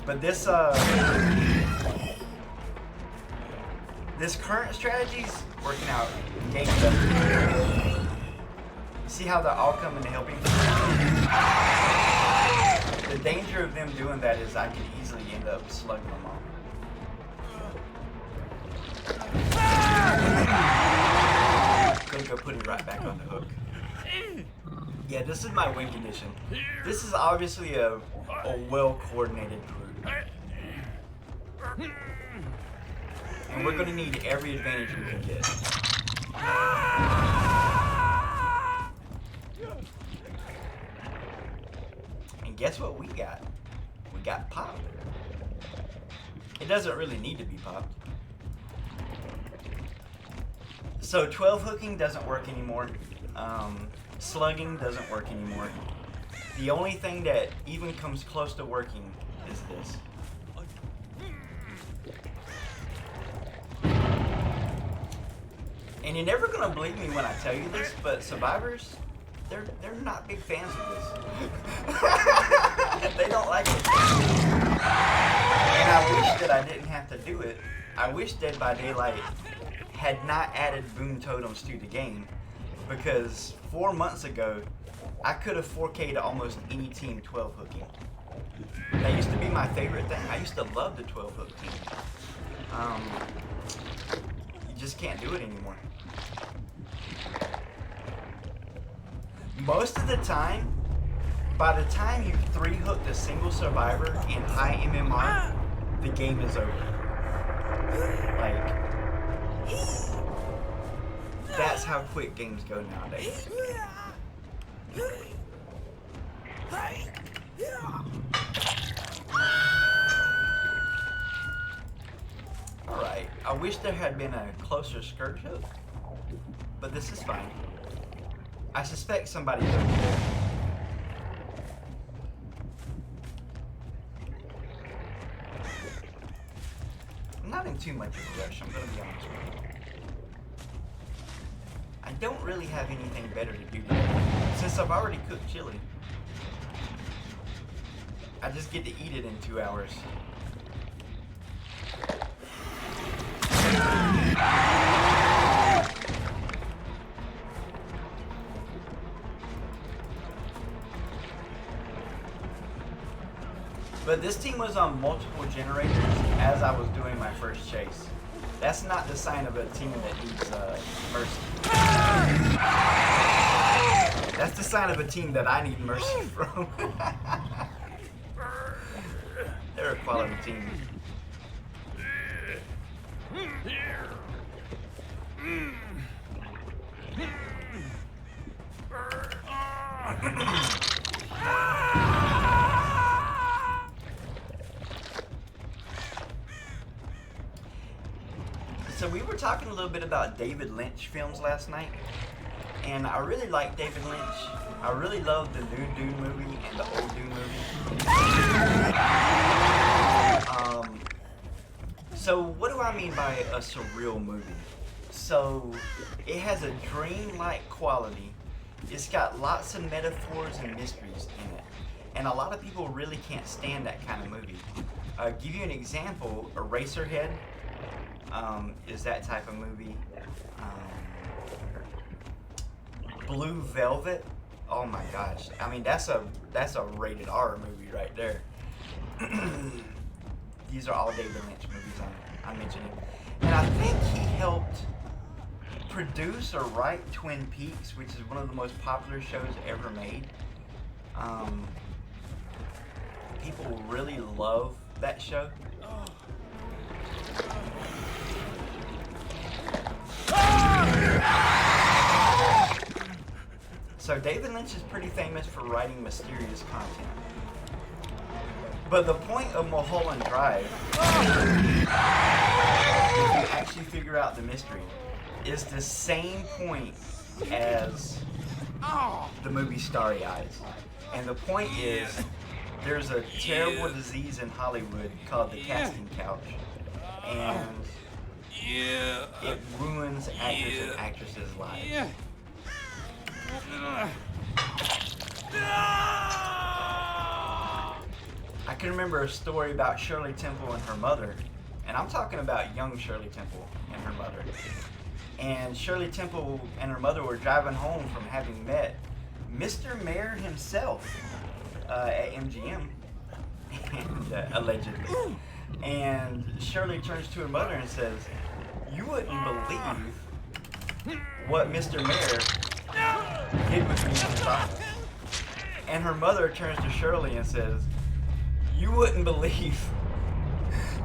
But this current strategy's working out game better. See how they're all coming to help him? The danger of them doing that is I could easily end up slugging them all. Gonna go put him right back on the hook. Yeah, this is my win condition. This is obviously a well-coordinated group. And we're gonna need every advantage we can get. And guess what we got? We got popped. It doesn't really need to be popped. So 12 hooking doesn't work anymore. Slugging doesn't work anymore. The only thing that even comes close to working is this. And you're never gonna believe me when I tell you this, but survivors, they're not big fans of this. They don't like it. And I wish that I didn't have to do it. I wish Dead by Daylight had not added boom totems to the game, because 4 months ago, I could have 4K'd almost any team 12 hooking. That used to be my favorite thing. I used to love the 12 hook team. You just can't do it anymore. Most of the time, by the time you've 3-hooked a single survivor in high MMR, the game is over. Like, that's how quick games go nowadays. Alright, I wish there had been a closer skirt hook, but this is fine. I suspect somebody hooked there. I'm not in too much of a rush, I'm gonna be honest with you. I don't really have anything better to do today, since I've already cooked chili. I just get to eat it in 2 hours. But this team was on multiple generators as I was doing my first chase. That's not the sign of a team that needs mercy. That's the sign of a team that I need mercy from. They're a quality team. So we were talking a little bit about David Lynch films last night, and I really like David Lynch. I really love the new Dune movie and the old Dune movie. So what do I mean by a surreal movie? So it has a dream-like quality. It's got lots of metaphors and mysteries in it, and a lot of people really can't stand that kind of movie. Give you an example: Eraserhead. Is that type of movie. Blue Velvet. Oh my gosh! I mean, that's a rated R movie right there. These are all David Lynch movies I'm mentioning, and I think he helped produce or write Twin Peaks, which is one of the most popular shows ever made. People really love that show. So David Lynch is pretty famous for writing mysterious content. But the point of Mulholland Drive, if you actually figure out the mystery, is the same point as the movie Starry Eyes. And the point is, there's a terrible disease in Hollywood called the casting couch. And it ruins actors and actresses' lives. I can remember a story about Shirley Temple and her mother, and I'm talking about young Shirley Temple and her mother. And Shirley Temple and her mother were driving home from having met Mr. Mayor himself at MGM, and allegedly. And Shirley turns to her mother and says, "You wouldn't believe what Mr. Mayor did with me in his office." And her mother turns to Shirley and says, "You wouldn't believe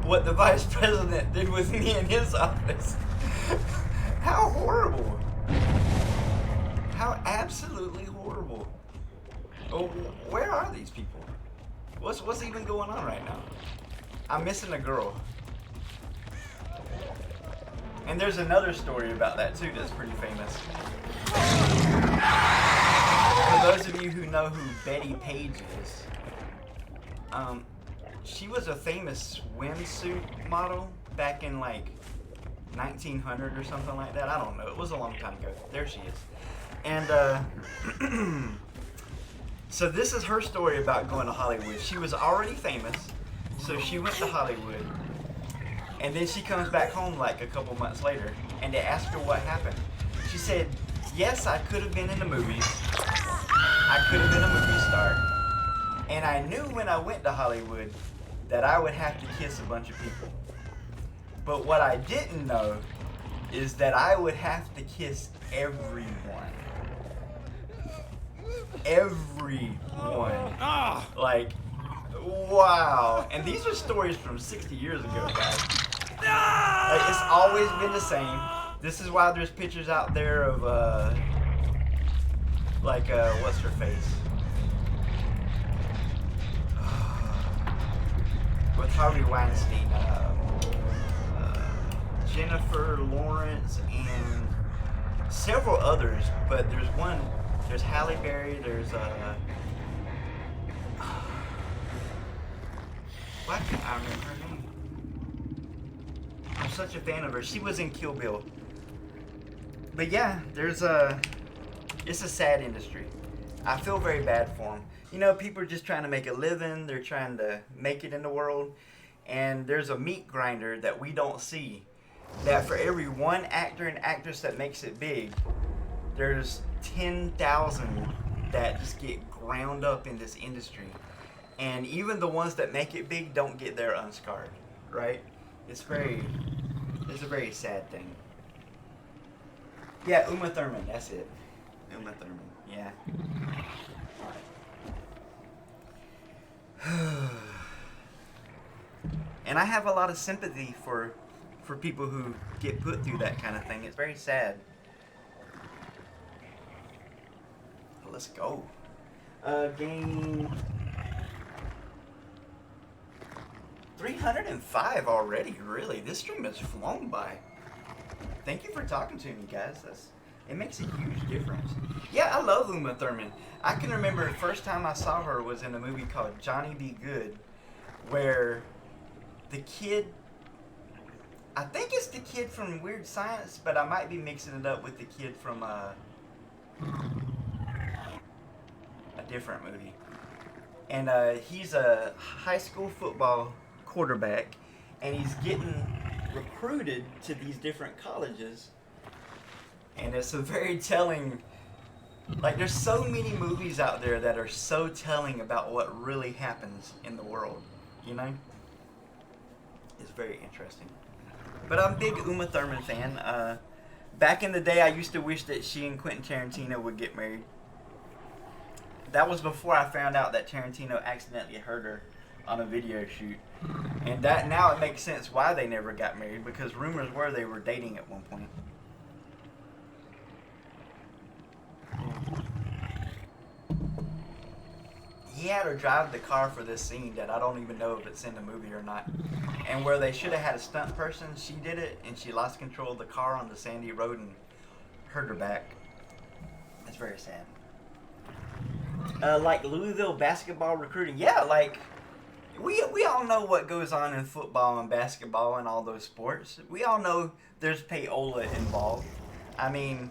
what the vice president did with me in his office." How horrible. How absolutely horrible. Oh, where are these people? What's even going on right now? I'm missing a girl. And there's another story about that too that's pretty famous. For those of you who know who Betty Page is, she was a famous swimsuit model back in like 1900 or something like that. I don't know. It was a long time ago. There she is. And so this is her story about going to Hollywood. She was already famous, so she went to Hollywood. And then she comes back home like a couple months later, and they ask her what happened. She said, "Yes, I could have been in the movies. I could have been a movie star. And I knew when I went to Hollywood that I would have to kiss a bunch of people. But what I didn't know is that I would have to kiss everyone. Everyone." Like, wow. And these are stories from 60 years ago, guys. Like, it's always been the same. This is why there's pictures out there of, what's her face? With Harvey Weinstein, Jennifer Lawrence, and several others, but there's Halle Berry, there's, why can't I remember her name? I'm such a fan of her. She was in Kill Bill. But yeah, it's a sad industry. I feel very bad for them. You know, people are just trying to make a living. They're trying to make it in the world. And there's a meat grinder that we don't see. That for every one actor and actress that makes it big, there's 10,000 that just get ground up in this industry. And even the ones that make it big don't get there unscarred, right? It's a very sad thing. Yeah, Uma Thurman, that's it. Uma Thurman, yeah. And I have a lot of sympathy for people who get put through that kind of thing. It's very sad. But let's go. Game 305 already, really. This stream has flown by. Thank you for talking to me, guys. It makes a huge difference. Yeah, I love Uma Thurman. I can remember the first time I saw her was in a movie called Johnny Be Good, where the kid, I think it's the kid from Weird Science, but I might be mixing it up with the kid from a different movie. And he's a high school football quarterback, and he's getting recruited to these different colleges. And it's a very telling, like, there's so many movies out there that are so telling about what really happens in the world, you know? It's very interesting. But I'm a big Uma Thurman fan. Back in the day, I used to wish that she and Quentin Tarantino would get married. That was before I found out that Tarantino accidentally hurt her on a video shoot. And that now it makes sense why they never got married, because rumors were they were dating at one point. He had her drive the car for this scene that I don't even know if it's in the movie or not. And where they should have had a stunt person, she did it, and she lost control of the car on the sandy road and hurt her back. It's very sad. Like Louisville basketball recruiting. Yeah, like, we all know what goes on in football and basketball and all those sports. We all know there's payola involved. I mean,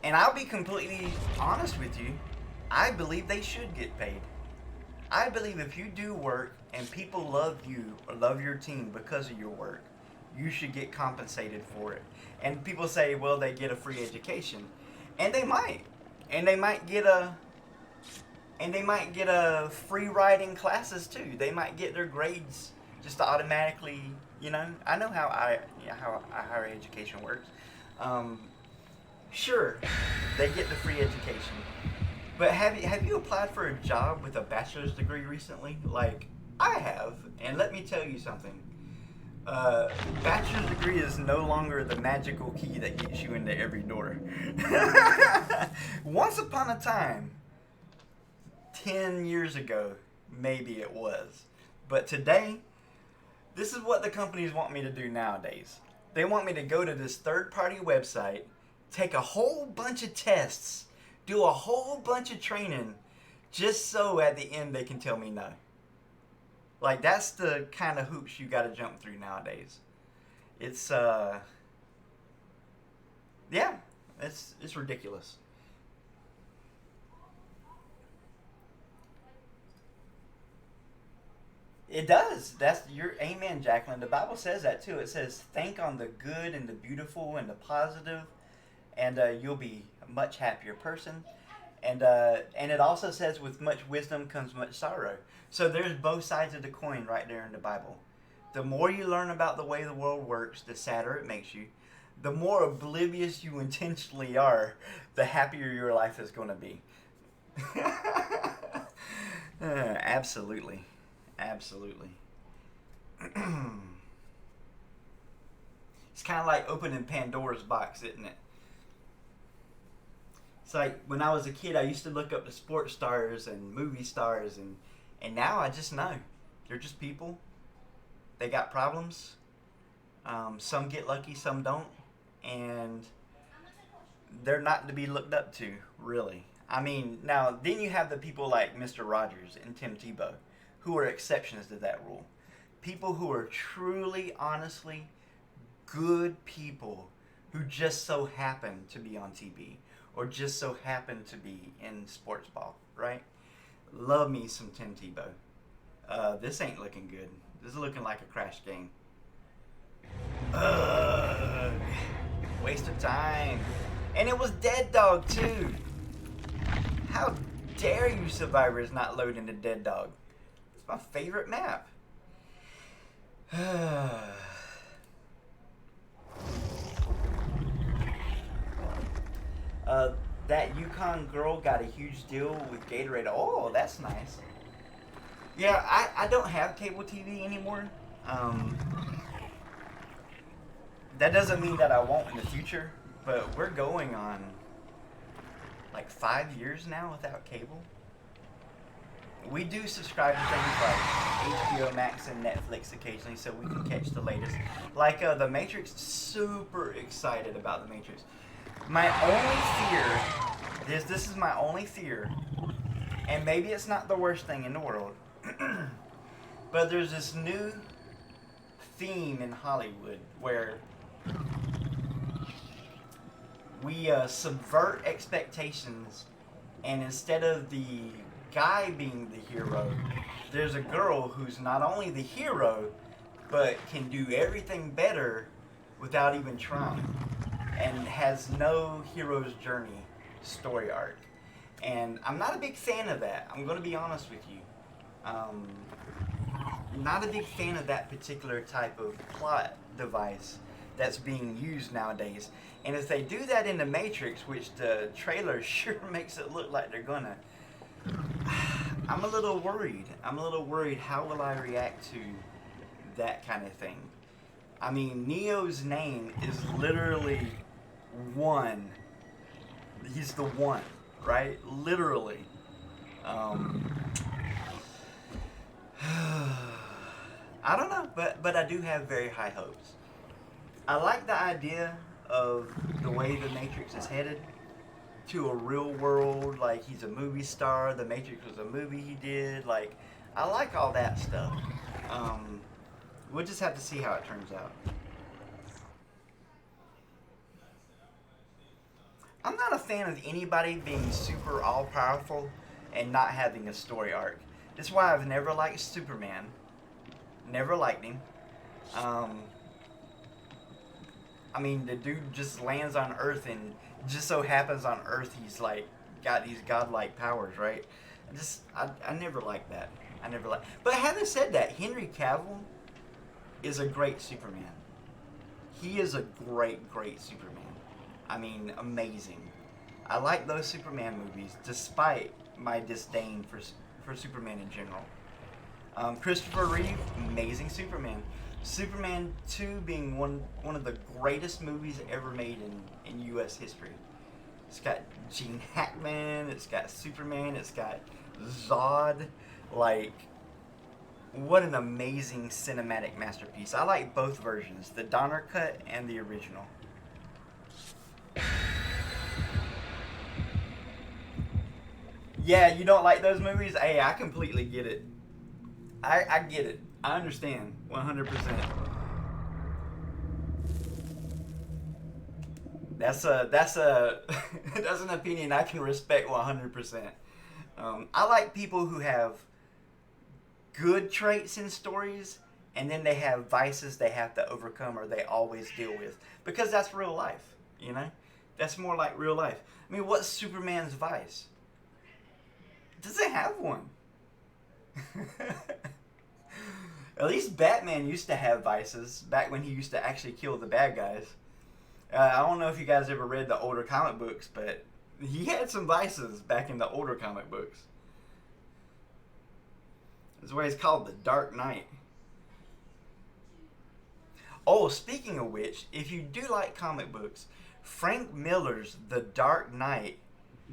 and I'll be completely honest with you, I believe they should get paid. I believe if you do work and people love you or love your team because of your work, you should get compensated for it. And people say, well, they get a free education. And they might. And they might get a free ride in classes too. They might get their grades just automatically, you know. I know how higher education works. Sure, they get the free education. But have you applied for a job with a bachelor's degree recently? Like, I have, and let me tell you something. Bachelor's degree is no longer the magical key that gets you into every door. Once upon a time, 10 years ago, maybe it was. But today, this is what the companies want me to do nowadays. They want me to go to this third-party website, take a whole bunch of tests, do a whole bunch of training, just so at the end they can tell me no. Like, that's the kind of hoops you got to jump through nowadays. It's yeah, it's ridiculous. It does. That's your amen, Jacqueline. The Bible says that too. It says, think on the good and the beautiful and the positive, and you'll be a much happier person. And it also says, with much wisdom comes much sorrow. So there's both sides of the coin right there in the Bible. The more you learn about the way the world works, the sadder it makes you. The more oblivious you intentionally are, the happier your life is going to be. Absolutely. Absolutely. It's kind of like opening Pandora's box, isn't it? It's like when I was a kid, I used to look up to sports stars and movie stars, and now I just know. They're just people. They got problems. Some get lucky, some don't. And they're not to be looked up to, really. I mean, now, then you have the people like Mr. Rogers and Tim Tebow, who are exceptions to that rule. People who are truly, honestly, good people who just so happen to be on TV or just so happen to be in sports ball, right? Love me some Tim Tebow. This ain't looking good. This is looking like a crash game. Waste of time. And it was Dead Dog, too. How dare you, survivors, not load into Dead Dog? It's my favorite map. That Yukon girl got a huge deal with Gatorade. Oh, that's nice. Yeah, I don't have cable TV anymore. That doesn't mean that I won't in the future, but we're going on like 5 years now without cable. We do subscribe to things like HBO Max and Netflix occasionally, so we can catch the latest. Like The Matrix, super excited about The Matrix. My only fear, this is my only fear, and maybe it's not the worst thing in the world, but there's this new theme in Hollywood where we subvert expectations, and instead of the guy being the hero, there's a girl who's not only the hero, but can do everything better without even trying, and has no hero's journey story arc. And I'm not a big fan of that. I'm going to be honest with you. Not a big fan of that particular type of plot device that's being used nowadays. And if they do that in The Matrix, which the trailer sure makes it look like they're gonna, I'm a little worried. How will I react to that kind of thing? I mean, Neo's name is literally one. He's the one, right? Literally. I don't know, but I do have very high hopes. I like the idea of the way the Matrix is headed to a real world, like he's a movie star, the Matrix was a movie he did, like, I like all that stuff. We'll just have to see how it turns out. I'm not a fan of anybody being super all-powerful and not having a story arc. That's why I've never liked Superman. Never liked him. I mean, the dude just lands on Earth, and just so happens on Earth he's like got these godlike powers, right? I never liked that. But having said that, Henry Cavill is a great Superman. He is a great Superman. I mean, amazing. I like those Superman movies, despite my disdain for Superman in general. Christopher Reeve, amazing Superman. Superman 2 being one of the greatest movies ever made in U.S. history. It's got Gene Hackman, it's got Superman, it's got Zod. Like, what an amazing cinematic masterpiece. I like both versions, the Donner cut and the original. Yeah, you don't like those movies? Hey, I completely get it. I get it. I understand 100%. That's an opinion I can respect 100%. I like people who have good traits in stories, and then they have vices they have to overcome or they always deal with, because that's real life, you know? That's more like real life. I mean, what's Superman's vice? Doesn't have one. At least Batman used to have vices back when he used to actually kill the bad guys. I don't know if you guys ever read the older comic books, but he had some vices back in the older comic books. That's why he's called the Dark Knight. Oh, speaking of which, if you do like comic books, Frank Miller's The Dark Knight,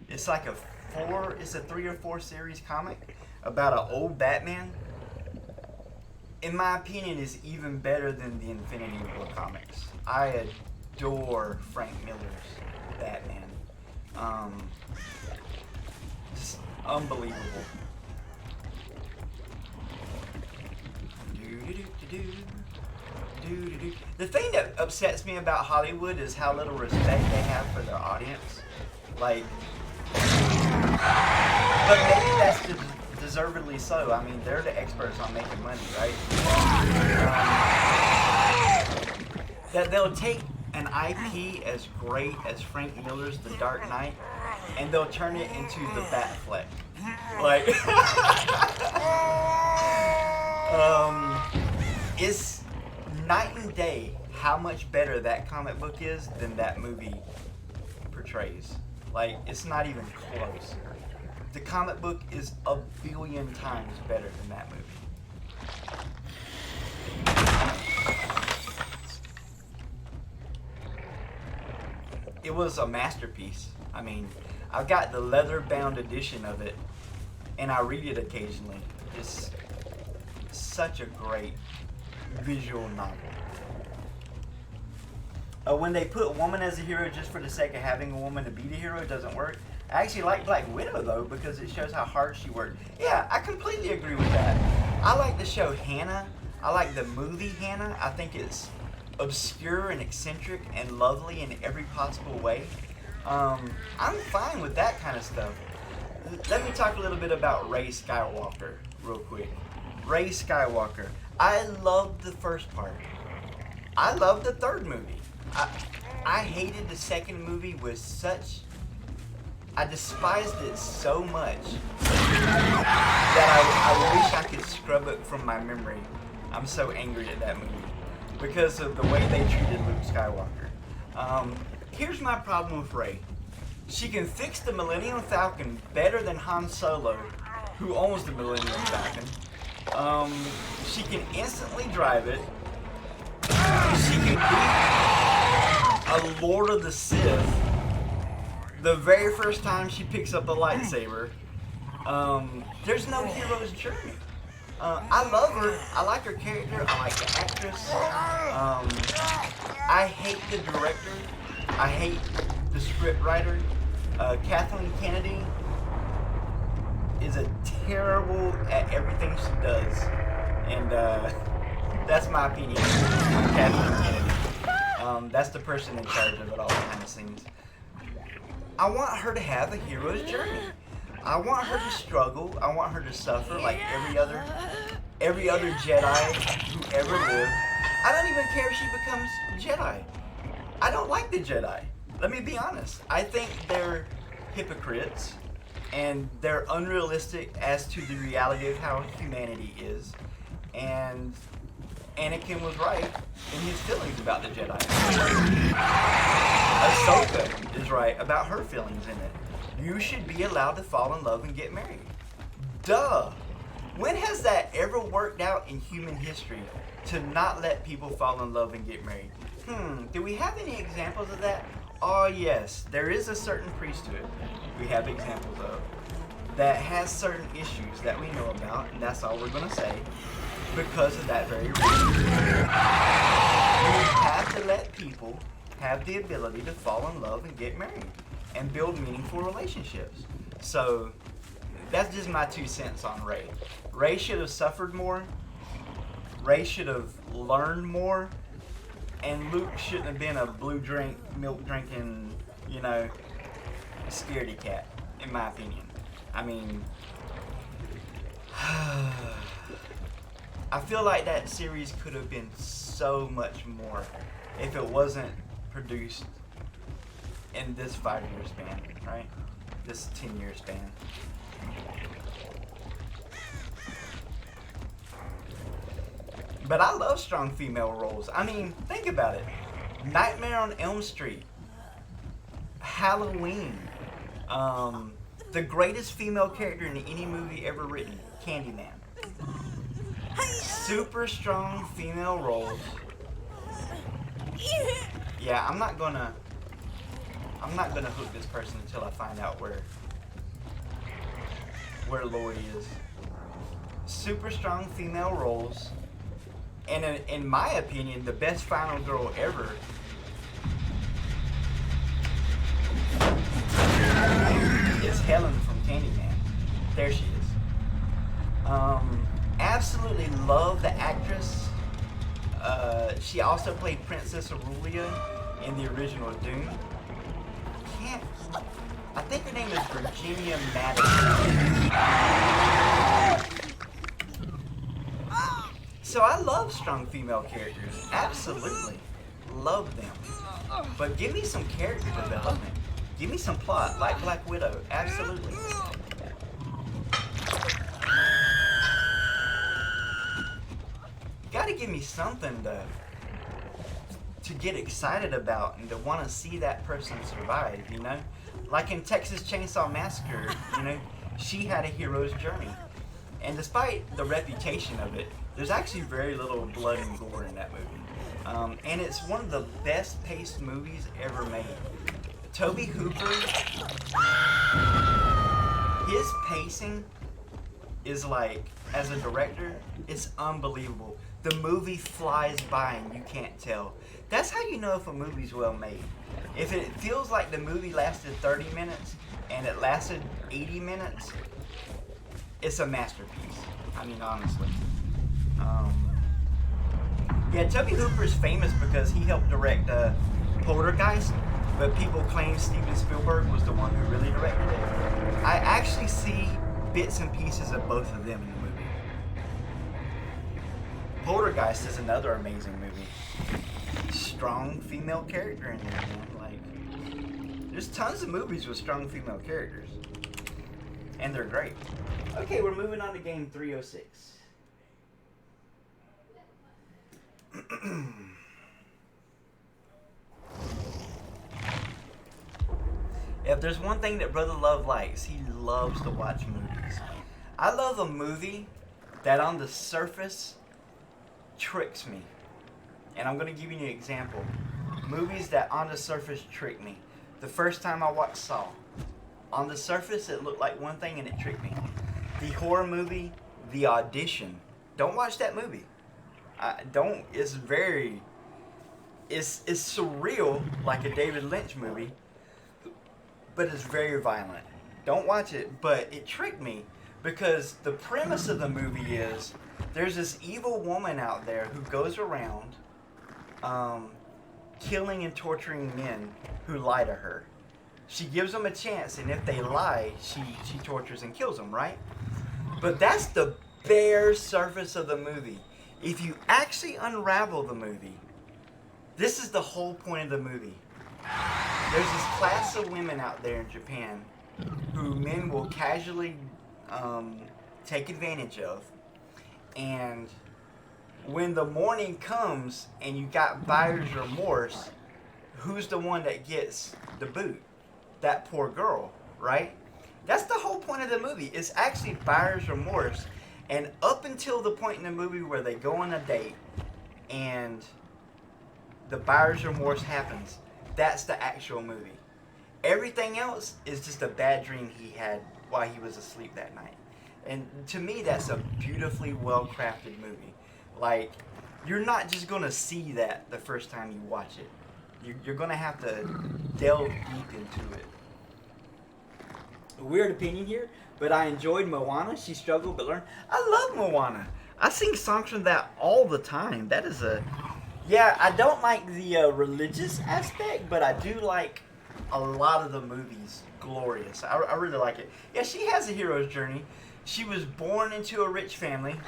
it's like a 3 or 4 series comic about an old Batman. In my opinion, is even better than the Infinity War comics. I adore Frank Miller's Batman. Just unbelievable. The thing that upsets me about Hollywood is how little respect they have for their audience. Like, but maybe that's deservedly so. I mean, they're the experts on making money, right? That they'll take an IP as great as Frank Miller's The Dark Knight, and they'll turn it into the Batfleck. Like, it's night and day how much better that comic book is than that movie portrays. Like, it's not even close. The comic book is a billion times better than that movie. It was a masterpiece. I mean, I've got the leather-bound edition of it, and I read it occasionally. It's such a great visual novel. When they put woman as a hero just for the sake of having a woman to be the hero, it doesn't work. I actually like Black Widow, though, because it shows how hard she worked. Yeah, I completely agree with that. I like the show Hannah. I like the movie Hannah. I think it's obscure and eccentric and lovely in every possible way. I'm fine with that kind of stuff. Let me talk a little bit about Rey Skywalker real quick. Rey Skywalker. I loved the first part. I loved the third movie. I hated the second movie with such... I despised it so much that I wish I could scrub it from my memory. I'm so angry at that movie because of the way they treated Luke Skywalker. Here's my problem with Rey. She can fix the Millennium Falcon better than Han Solo, who owns the Millennium Falcon. She can instantly drive it. She can be a Lord of the Sith the very first time she picks up a lightsaber. There's no hero's journey. I love her. I like her character. I like the actress. I hate the director. I hate the script writer. Kathleen Kennedy is a terrible at everything she does. And that's my opinion on Kathleen Kennedy. That's the person in charge of it all behind the scenes. I want her to have a hero's journey. I want her to struggle. I want her to suffer like every other Jedi who ever lived. I don't even care if she becomes Jedi. I don't like the Jedi. Let me be honest. I think they're hypocrites and they're unrealistic as to the reality of how humanity is. And Anakin was right in his feelings about the Jedi. Ahsoka is right about her feelings in it. You should be allowed to fall in love and get married. Duh! When has that ever worked out in human history to not let people fall in love and get married? Do we have any examples of that? Oh yes, there is a certain priesthood we have examples of that has certain issues that we know about, and that's all we're going to say, because of that very reason. We have to let people have the ability to fall in love and get married and build meaningful relationships. So that's just my 2 cents on Rey. Rey should have suffered more. Rey should have learned more. And Luke shouldn't have been a milk drinking, scaredy cat, in my opinion. I mean, I feel like that series could have been so much more if it wasn't produced in this 5-year span, right? This 10-year span. But I love strong female roles. I mean, think about it. Nightmare on Elm Street. Halloween. The greatest female character in any movie ever written. Candyman. Super strong female roles. Yeah, I'm not gonna hook this person until I find out where Lori is. Super strong female roles. And in my opinion, the best final girl ever is Helen from Candyman. There she is. Absolutely love the actress. She also played Princess Aurelia in the original Dune. I think her name is Virginia Madison. So I love strong female characters. Absolutely. Love them. But give me some character development. Give me some plot, like Black Widow. Absolutely. You gotta give me something to get excited about and to want to see that person survive, Like in Texas Chainsaw Massacre, she had a hero's journey. And despite the reputation of it, there's actually very little blood and gore in that movie. And it's one of the best paced movies ever made. Toby Hooper, his pacing is like, as a director, it's unbelievable. The movie flies by and you can't tell. That's how you know if a movie's well made. If it feels like the movie lasted 30 minutes and it lasted 80 minutes, it's a masterpiece. I mean, honestly. Yeah, Toby Hooper's famous because he helped direct Poltergeist, but people claim Steven Spielberg was the one who really directed it. I actually see bits and pieces of both of them in the movie. Poltergeist is another amazing movie. Strong female character in there, man. Like, there's tons of movies with strong female characters. And they're great. Okay, we're moving on to game 306. If there's one thing that Brother Love likes, he loves to watch movies. I love a movie that on the surface tricks me. And I'm going to give you an example. Movies that on the surface trick me. The first time I watched Saw, on the surface it looked like one thing and it tricked me. The horror movie, The Audition. Don't watch that movie. Don't. It's very. It's surreal, like a David Lynch movie, but it's very violent. Don't watch it. But it tricked me because the premise of the movie is there's this evil woman out there who goes around killing and torturing men who lie to her. She gives them a chance, and if they lie, she tortures and kills them, right? But that's the bare surface of the movie. If you actually unravel the movie, this is the whole point of the movie. There's this class of women out there in Japan who men will casually take advantage of, and when the morning comes and you got buyer's remorse, who's the one that gets the boot? That poor girl, right? That's the whole point of the movie. It's actually buyer's remorse. And up until the point in the movie where they go on a date and the buyer's remorse happens, that's the actual movie. Everything else is just a bad dream he had while he was asleep that night. And to me, that's a beautifully well-crafted movie. Like, you're not just going to see that the first time you watch it. You're going to have to delve deep into it. A weird opinion here, but I enjoyed Moana. She struggled but learned. I love Moana. I sing songs from that all the time. That is a... Yeah, I don't like the religious aspect, but I do like a lot of the movies. Glorious. I really like it. Yeah, she has a hero's journey. She was born into a rich family,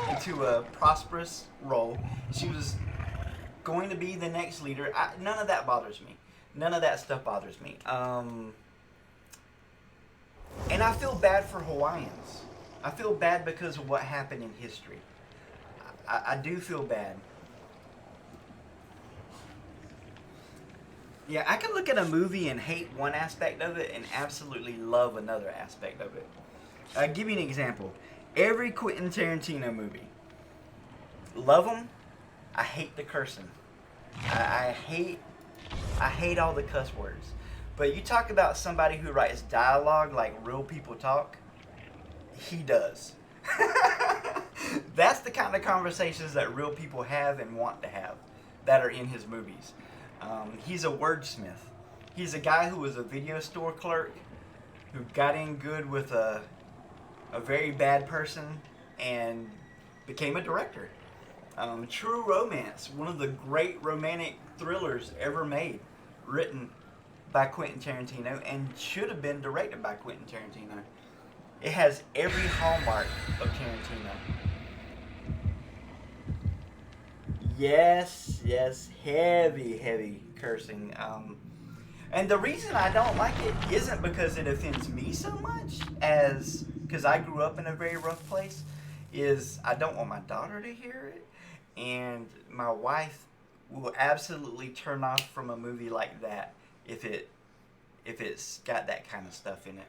into a prosperous role. She was going to be the next leader. None of that bothers me. None of that stuff bothers me. And I feel bad for Hawaiians. I feel bad because of what happened in history. I do feel bad. Yeah, I can look at a movie and hate one aspect of it and absolutely love another aspect of it. I'll give you an example. Every Quentin Tarantino movie. Love them. I hate the cursing. I hate all the cuss words. But you talk about somebody who writes dialogue like real people talk, he does. That's the kind of conversations that real people have and want to have that are in his movies. He's a wordsmith. He's a guy who was a video store clerk who got in good with a very bad person and became a director. True Romance, one of the great romantic thrillers ever made, written by Quentin Tarantino and should have been directed by Quentin Tarantino. It has every hallmark of Tarantino. Yes, heavy cursing. And the reason I don't like it isn't because it offends me so much, as because I grew up in a very rough place, is I don't want my daughter to hear it, and my wife will absolutely turn off from a movie like that if it's got that kind of stuff in it.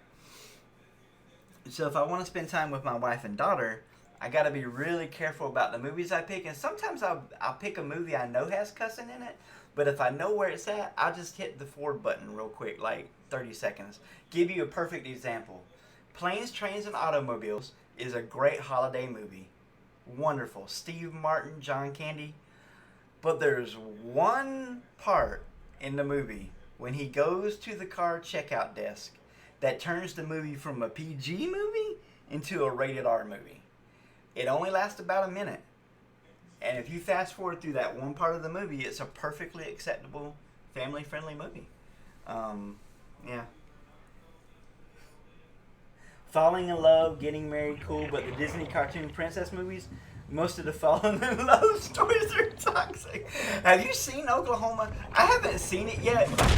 So if I want to spend time with my wife and daughter, I got to be really careful about the movies I pick. And sometimes I'll pick a movie I know has cussing in it, But if I know where it's at, I'll just hit the forward button real quick, like 30 seconds. Give you a perfect example. Planes, Trains, and Automobiles is a great holiday movie. Wonderful. Steve Martin, John Candy. But there's one part in the movie when he goes to the car checkout desk that turns the movie from a PG movie into a rated R movie. It only lasts about a minute. And if you fast forward through that one part of the movie, it's a perfectly acceptable, family-friendly movie. Yeah. Falling in love, getting married, cool, but the Disney cartoon princess movies, most of the falling in love stories are toxic. Have you seen Oklahoma? I haven't seen it yet, but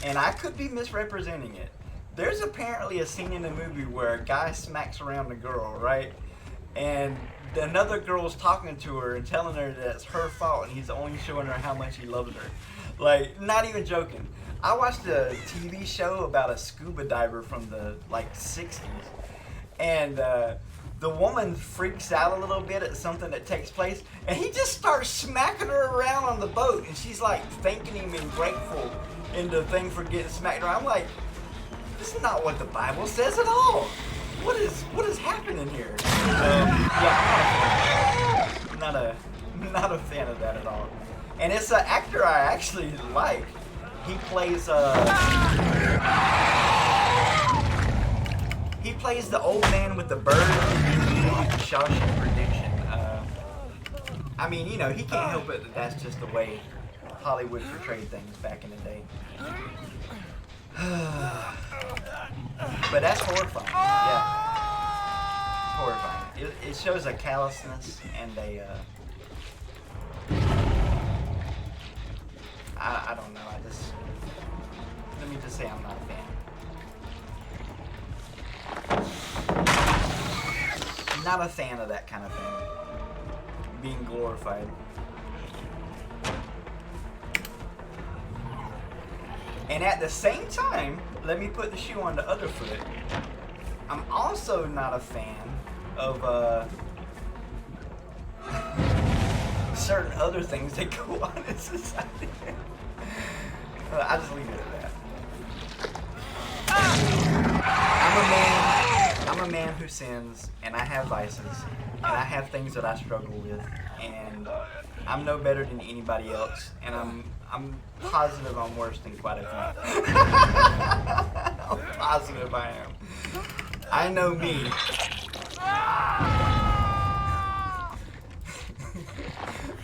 and I could be misrepresenting it. There's apparently a scene in the movie where a guy smacks around a girl, right? And another girl's talking to her and telling her that it's her fault and he's only showing her how much he loves her. Like, not even joking. I watched a TV show about a scuba diver from the, 60s. And the woman freaks out a little bit at something that takes place. And he just starts smacking her around on the boat. And she's, thanking him and grateful in the thing for getting smacked around. I'm like, this is not what the Bible says at all. What is happening here? Yeah, I'm not a fan of that at all. And it's an actor I actually like. He plays the old man with the bird in Shawshank Redemption. I mean, he can't help it that's just the way Hollywood portrayed things back in the day. But that's horrifying. Yeah. It's horrifying. It shows a callousness and a... I don't know. Let me just say I'm not a fan. Not a fan of that kind of thing. Being glorified. And at the same time, let me put the shoe on the other foot. I'm also not a fan of certain other things that go on in society. I'll just leave it at that. I'm a man who sins, and I have vices, and I have things that I struggle with, and I'm no better than anybody else, and I'm positive I'm worse than quite a few. I'm positive I am. I know me.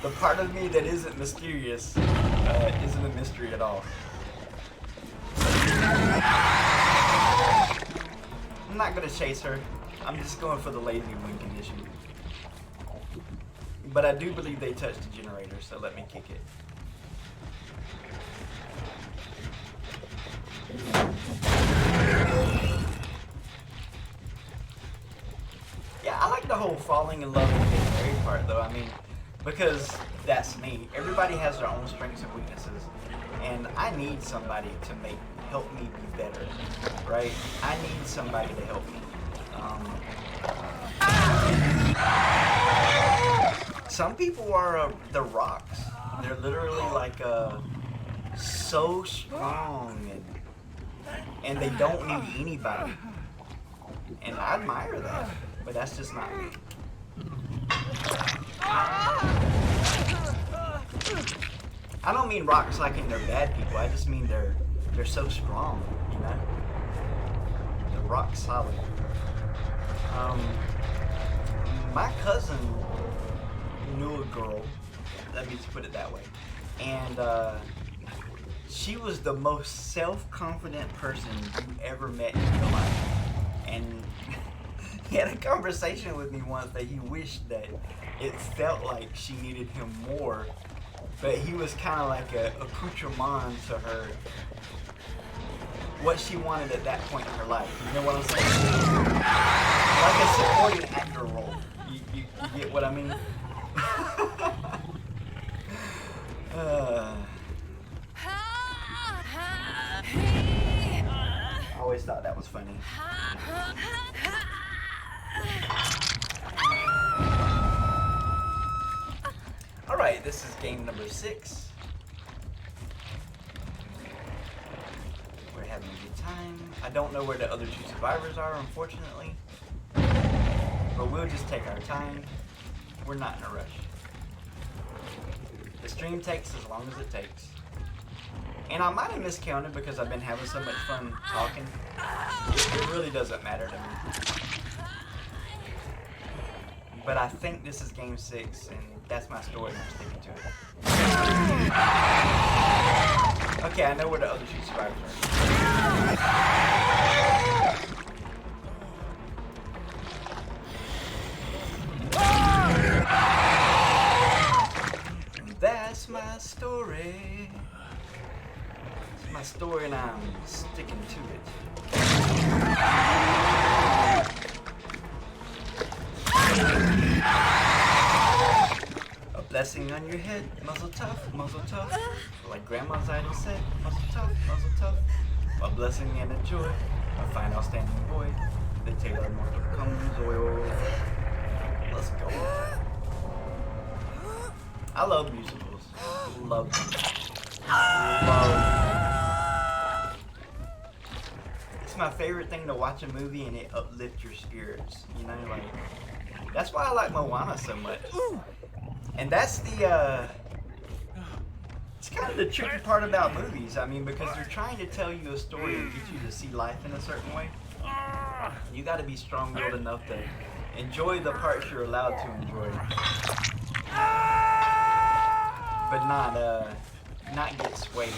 The part of me that isn't mysterious isn't a mystery at all. I'm not gonna chase her. I'm just going for the lazy win condition. But I do believe they touched the generator, so let me kick it. Yeah, I like the whole falling in love and getting married part, though. I mean, because that's me. Everybody has their own strengths and weaknesses, and I need somebody to help me be better, right? I need somebody to help me. Some people are the rocks. They're literally so strong and they don't need anybody. And I admire that, but that's just not me. I don't mean rocks like in they're bad people. I just mean they're so strong, They're rock solid. My cousin knew a girl, let me just put it that way, and she was the most self-confident person you ever met in your life. And he had a conversation with me once that he wished that it felt like she needed him more, but he was kind of like a accoutrement to her, what she wanted at that point in her life. You know what I'm saying? Like a supporting actor role. You get what I mean? I always thought that was funny. Alright, this is game number 6. We're having a good time. I don't know where the other 2 survivors are, unfortunately. But we'll just take our time. We're not in a rush. The stream takes as long as it takes. And I might have miscounted because I've been having so much fun talking. It really doesn't matter to me. But I think this is game 6, and that's my story, and I'm sticking to it. Okay, I know where the other 2 survivors are. That's my story. It's my story, and I'm sticking to it. A blessing on your head, muzzle tough, muzzle tough. Like Grandma's idol said, muzzle tough, muzzle tough. A blessing and a joy, a fine outstanding boy. The tailor mortal comes oil. Let's go. I love musicals. Love them. Love them. It's my favorite thing to watch a movie and it uplifts your spirits. You know, like, that's why I like Moana so much. And that's the, it's kind of the tricky part about movies. I mean, because they're trying to tell you a story and get you to see life in a certain way. You got to be strong-willed enough to enjoy the parts you're allowed to enjoy. But not get swayed.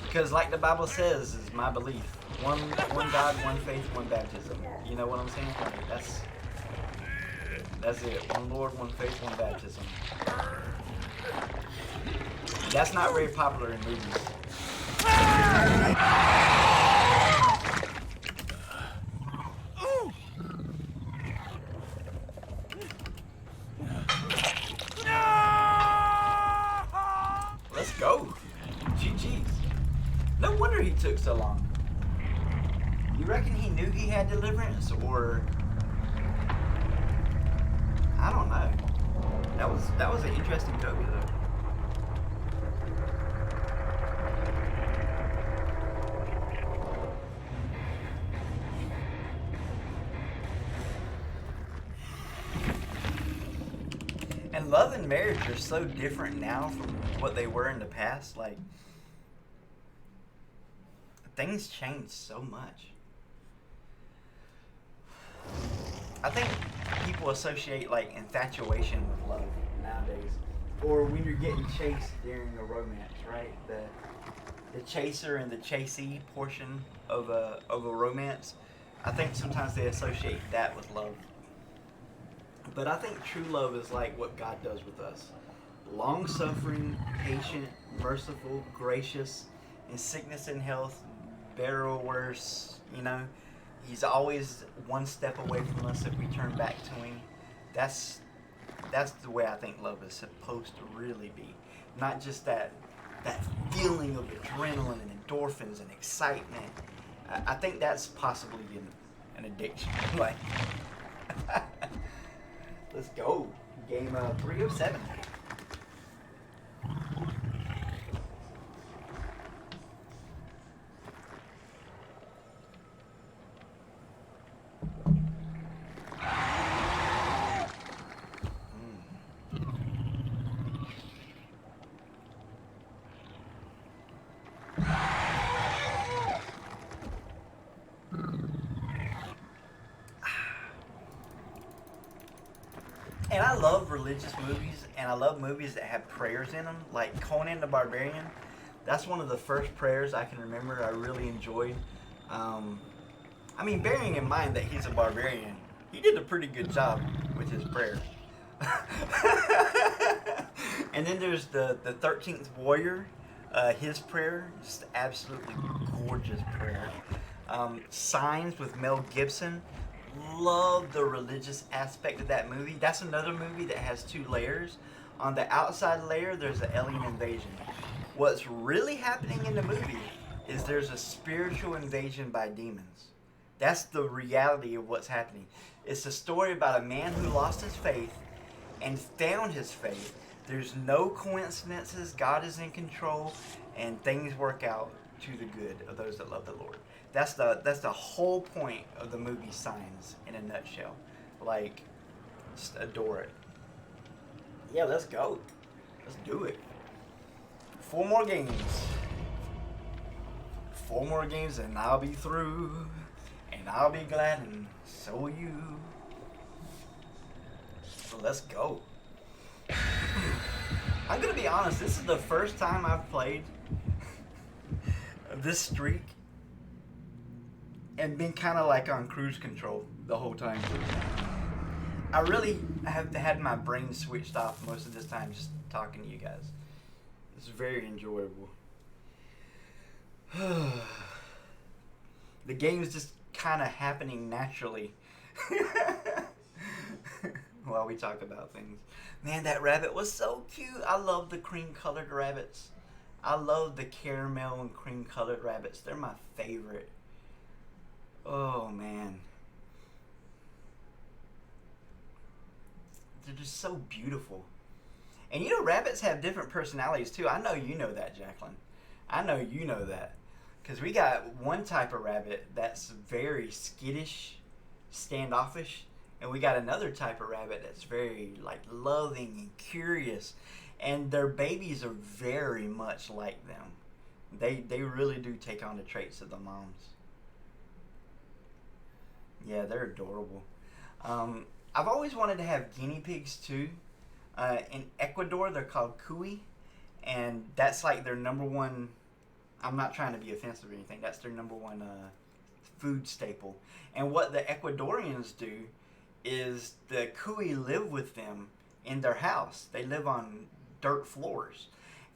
Because like the Bible says, is my belief. One God, one faith, one baptism. You know what I'm saying? That's it. One Lord, one faith, one baptism. That's not very popular in movies. Let's go. GG's. No wonder he took so long. You reckon he knew he had deliverance, or I don't know. That was an interesting Kobe though. And love and marriage are so different now from what they were in the past. Like, things change so much. I think people associate like infatuation with love nowadays, or when you're getting chased during a romance, right? The chaser and the chasee portion of a romance. I think sometimes they associate that with love. But I think true love is like what God does with us. Long-suffering, patient, merciful, gracious, in sickness and health, better or worse, you know. He's always one step away from us if we turn back to him. That's the way I think love is supposed to really be. Not just that feeling of adrenaline and endorphins and excitement. I think that's possibly an addiction. Like, let's go. Game 3 of 7. And I love religious movies, and I love movies that have prayers in them, like Conan the Barbarian. That's one of the first prayers I can remember I really enjoyed. I mean, bearing in mind that he's a barbarian, he did a pretty good job with his prayers. And then there's the 13th Warrior, his prayer, just absolutely gorgeous prayer. Signs with Mel Gibson. Love the religious aspect of that movie. That's another movie that has 2 layers. On the outside layer, there's the alien invasion. What's really happening in the movie is there's a spiritual invasion by demons. That's the reality of what's happening. It's a story about a man who lost his faith and found his faith. There's no coincidences. God is in control, and things work out to the good of those that love the Lord. That's the whole point of the movie Signs in a nutshell. Like, just adore it. Yeah, let's go. Let's do it. 4 more games. 4 more games and I'll be through. And I'll be glad and so will you. So let's go. I'm gonna be honest, this is the first time I've played this streak and been kind of like on cruise control the whole time. I really have had my brain switched off most of this time just talking to you guys. It's very enjoyable. The game's just kind of happening naturally while we talk about things. Man, that rabbit was so cute. I love the cream colored rabbits. I love the caramel and cream colored rabbits. They're my favorite. Oh man. They're just so beautiful. And you know, rabbits have different personalities too. I know you know that, Jacqueline. I know you know that. Because we got one type of rabbit that's very skittish, standoffish. And we got another type of rabbit that's very like loving and curious. And their babies are very much like them. They really do take on the traits of the moms. Yeah, they're adorable. I've always wanted to have guinea pigs too. In Ecuador, they're called cuy, and that's like their number one. I'm not trying to be offensive or anything. That's their number one food staple. And what the Ecuadorians do is the cuy live with them in their house. They live on dirt floors,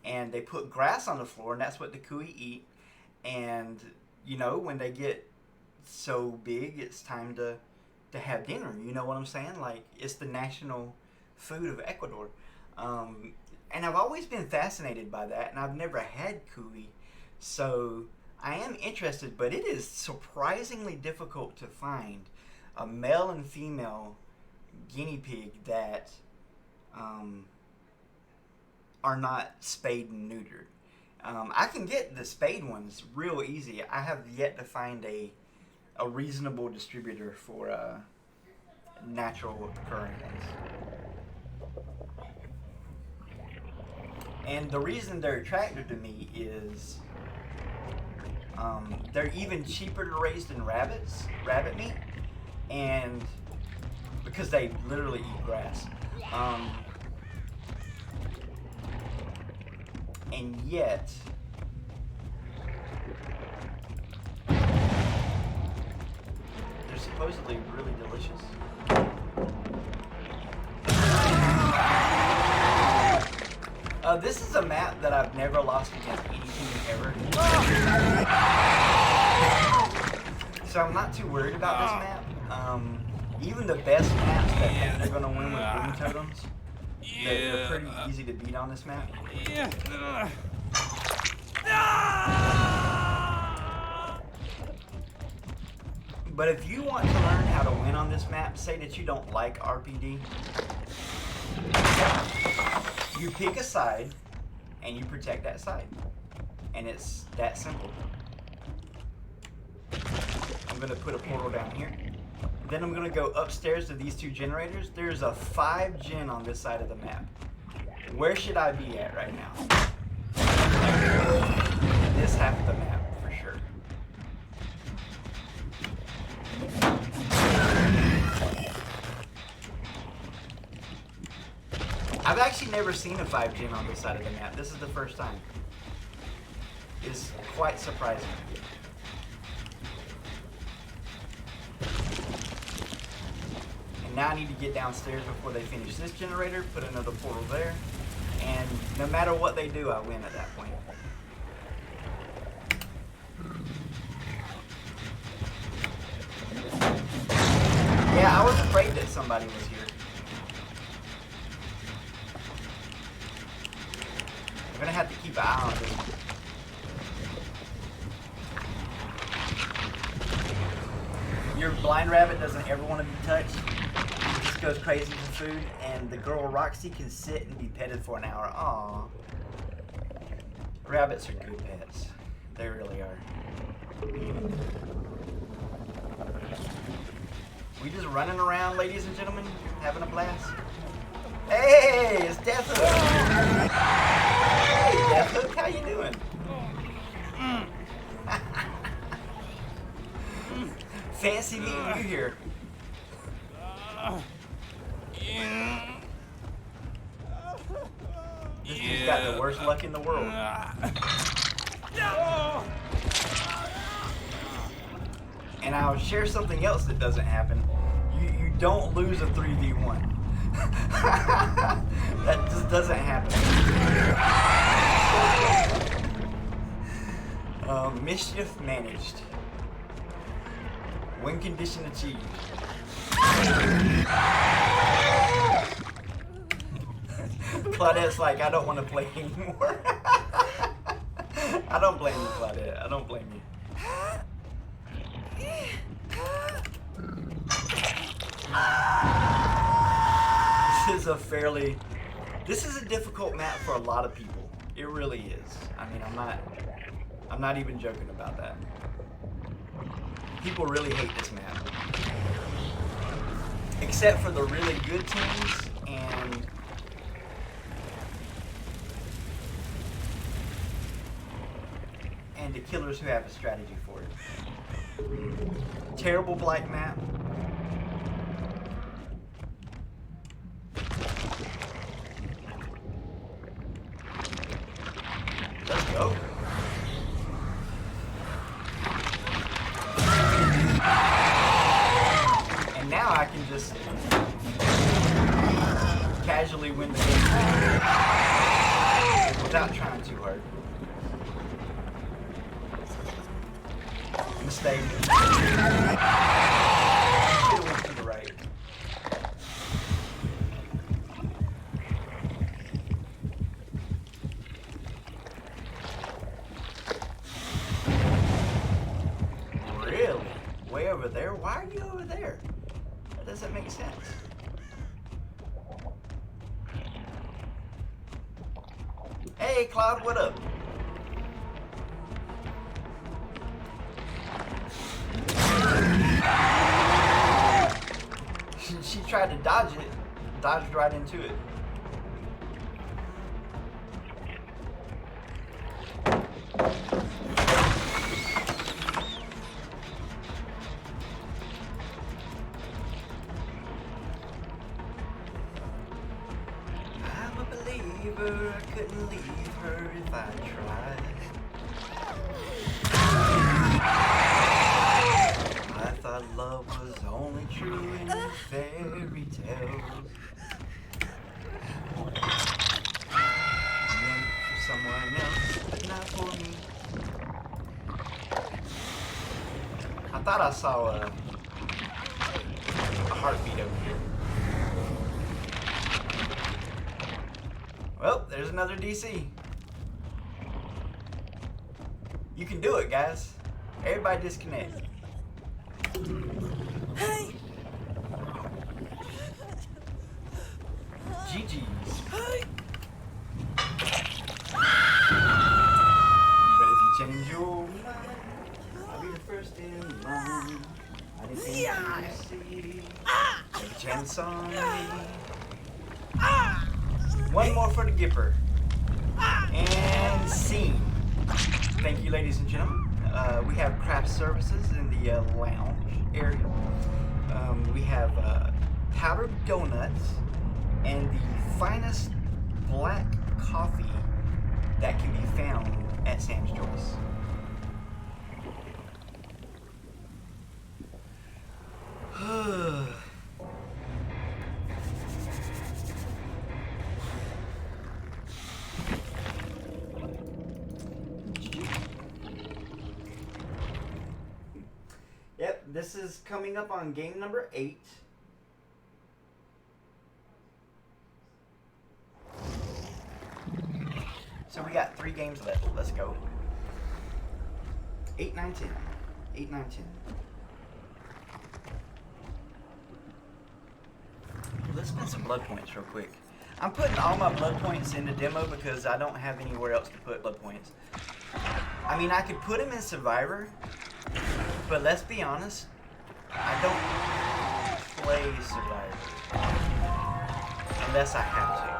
and they put grass on the floor, and that's what the cuy eat. And you know, when they get so big, it's time to have dinner. You know what I'm saying? Like, it's the national food of Ecuador. And I've always been fascinated by that, and I've never had cuy, so I am interested, but it is surprisingly difficult to find a male and female guinea pig that are not spayed and neutered. I can get the spayed ones real easy. I have yet to find a reasonable distributor for natural occurring ones. And the reason they're attractive to me is they're even cheaper to raise than rabbit meat, and because they literally eat grass. And yet they're supposedly really delicious. This is a map that I've never lost against any team ever. So I'm not too worried about this map. Even the best maps that think they're going to win with boom totems, they're pretty easy to beat on this map. But if you want to learn how to win on this map, say that you don't like RPD, you pick a side and you protect that side. And it's that simple. I'm going to put a portal down here. Then I'm going to go upstairs to these 2 generators. There's a 5 gen on this side of the map. Where should I be at right now? This half of the map, for sure. I've actually never seen a 5 gen on this side of the map. This is the first time. It's quite surprising. And now I need to get downstairs before they finish this generator, put another portal there, and no matter what they do, I win at that point. Yeah, I was afraid that somebody was here. I'm gonna have to keep an eye on this. Your blind rabbit doesn't ever want to be touched. He just goes crazy for food, and the girl Roxy can sit and be petted for an hour. Aww. Rabbits are good pets. They really are. We just running around, ladies and gentlemen, having a blast. Hey, it's Death Hook. Hey, Death Hook, how you doing? Fancy meeting you here. This dude's got the worst luck in the world. And I'll share something else that doesn't happen. You don't lose a 3v1. That just doesn't happen. Mischief managed. Win condition achieved. Claudette's like, I don't want to play anymore. I don't blame you, Claudette. I don't blame you. This is a difficult map for a lot of people. It really is. I mean, I'm not even joking about that. People really hate this map. Except for the really good teams and the killers who have a strategy for it. Terrible blight map. Let's go. And now I can just casually win the game without trying too hard. Mistake. Should've went to the right. Really? Way over there? Why are you over there? That doesn't make sense. Hey, Cloud, what up? She tried to dodge it, dodged right into it. I'm a believer, I couldn't leave her if I tried. I thought love was only true in fairy tales. Meant for someone else, but not for me. I thought I saw a heartbeat over here. Well, there's another DC. You can do it, guys. Everybody disconnect.
Hey!
GG's.
Hey!
But if you change your mind, I'll be the first in line. I didn't think you see. Take a chance on me. One more for the Gipper. And scene. Thank you, ladies and gentlemen. We have craft services in the lounge area. We have powdered donuts and the finest black coffee that can be found at Sam's Choice. Yep, this is coming up on game number 8. So we got 3 games left. Let's go. 8, 9, 10. 8, 9, 10. spend some blood points real quick. I'm putting all my blood points into demo because I don't have anywhere else to put blood points. I mean, I could put them in Survivor, but let's be honest, I don't play Survivor unless I have to.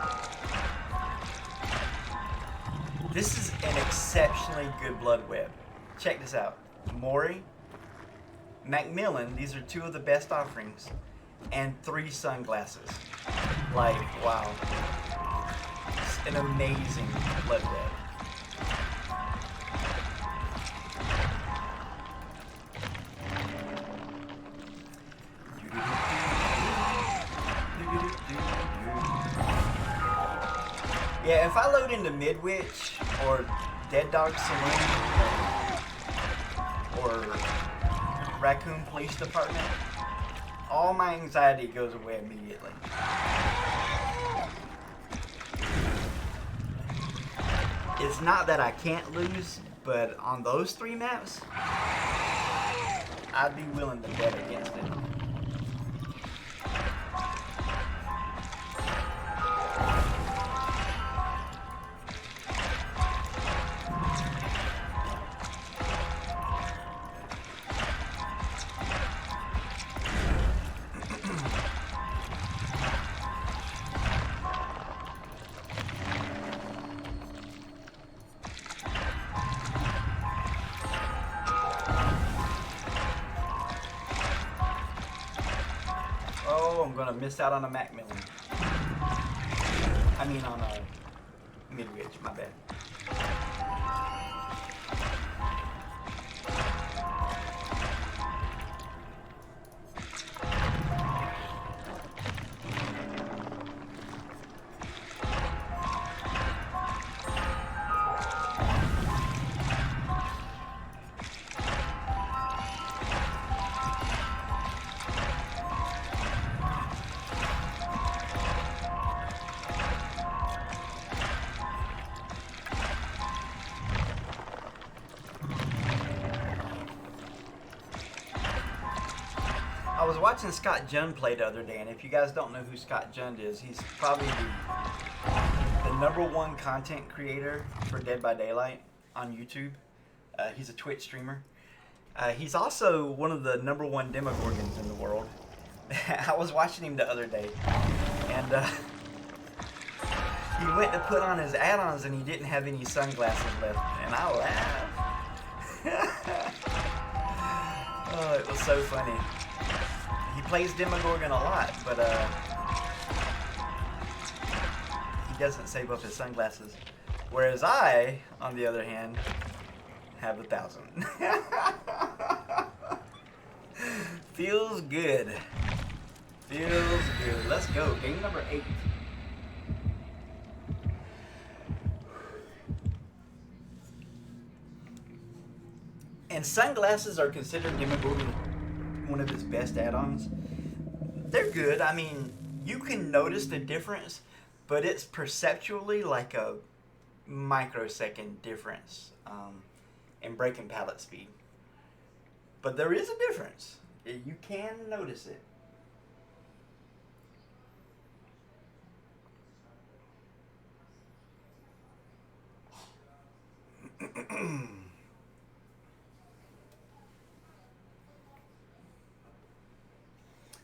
This is an exceptionally good blood web. Check this out. Maury, Macmillan, these are two of the best offerings, and 3 sunglasses. Like, wow. It's an amazing blood web. Yeah, if I load into Midwich or Dead Dog Saloon or Raccoon Police Department, all my anxiety goes away immediately. It's not that I can't lose, but on those 3 maps, I'd be willing to bet against it. Oh, I'm gonna miss out on a Macmillan. I mean on a Midwich, my bad. I was watching Scott Jund play the other day, and if you guys don't know who Scott Jund is, he's probably the #1 content creator for Dead by Daylight on YouTube. He's a Twitch streamer. He's also one of the #1 Demogorgons in the world. I was watching him the other day, and he went to put on his add-ons, and he didn't have any sunglasses left, and I laughed. Oh, it was so funny. He plays Demogorgon a lot, but he doesn't save up his sunglasses. Whereas I, on the other hand, have 1,000. Feels good. Feels good. Let's go. Game number 8. And sunglasses are considered Demogorgon one of his best add-ons. They're good. I mean, you can notice the difference, but it's perceptually like a microsecond difference in breaking pallet speed. But there is a difference. You can notice it.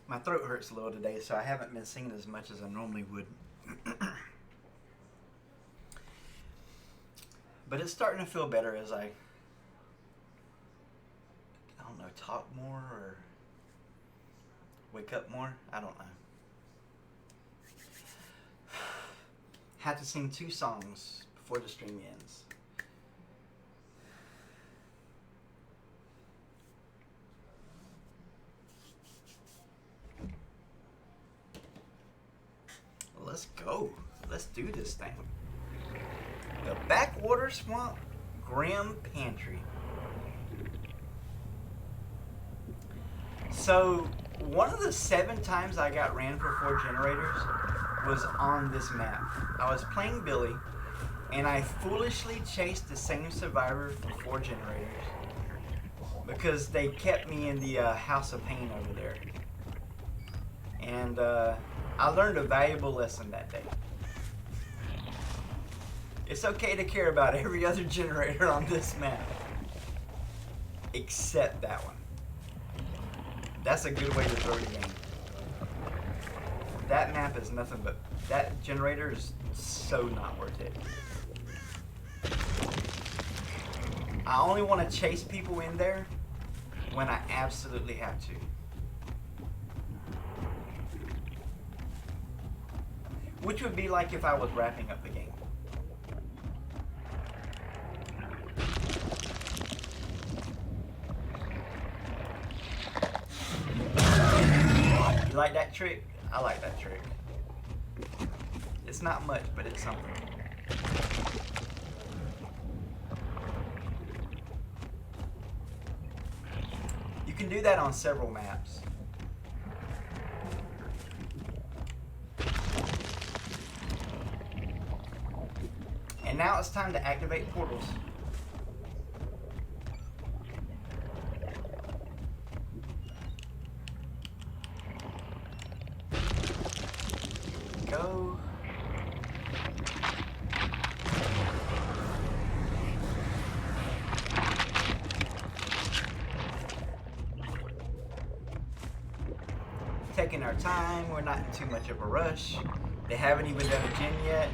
My throat hurts a little today, so I haven't been singing as much as I normally would. But it's starting to feel better as I don't know, talk more or wake up more. I don't know. Have to sing 2 songs before the stream ends. Let's go. Let's do this thing. The Backwater Swamp Grim Pantry. So, one of the 7 times I got ran for 4 generators was on this map. I was playing Billy, and I foolishly chased the same survivor for 4 generators because they kept me in the House of Pain over there. And I learned a valuable lesson that day. It's okay to care about every other generator on this map, except that one. That's a good way to throw the game. That map is nothing but, that generator is so not worth it. I only want to chase people in there when I absolutely have to. Which would be like if I was wrapping up the game. You like that trick? I like that trick. It's not much, but it's something. You can do that on several maps. And now it's time to activate portals. Go. Taking our time, we're not in too much of a rush. They haven't even done a gen yet.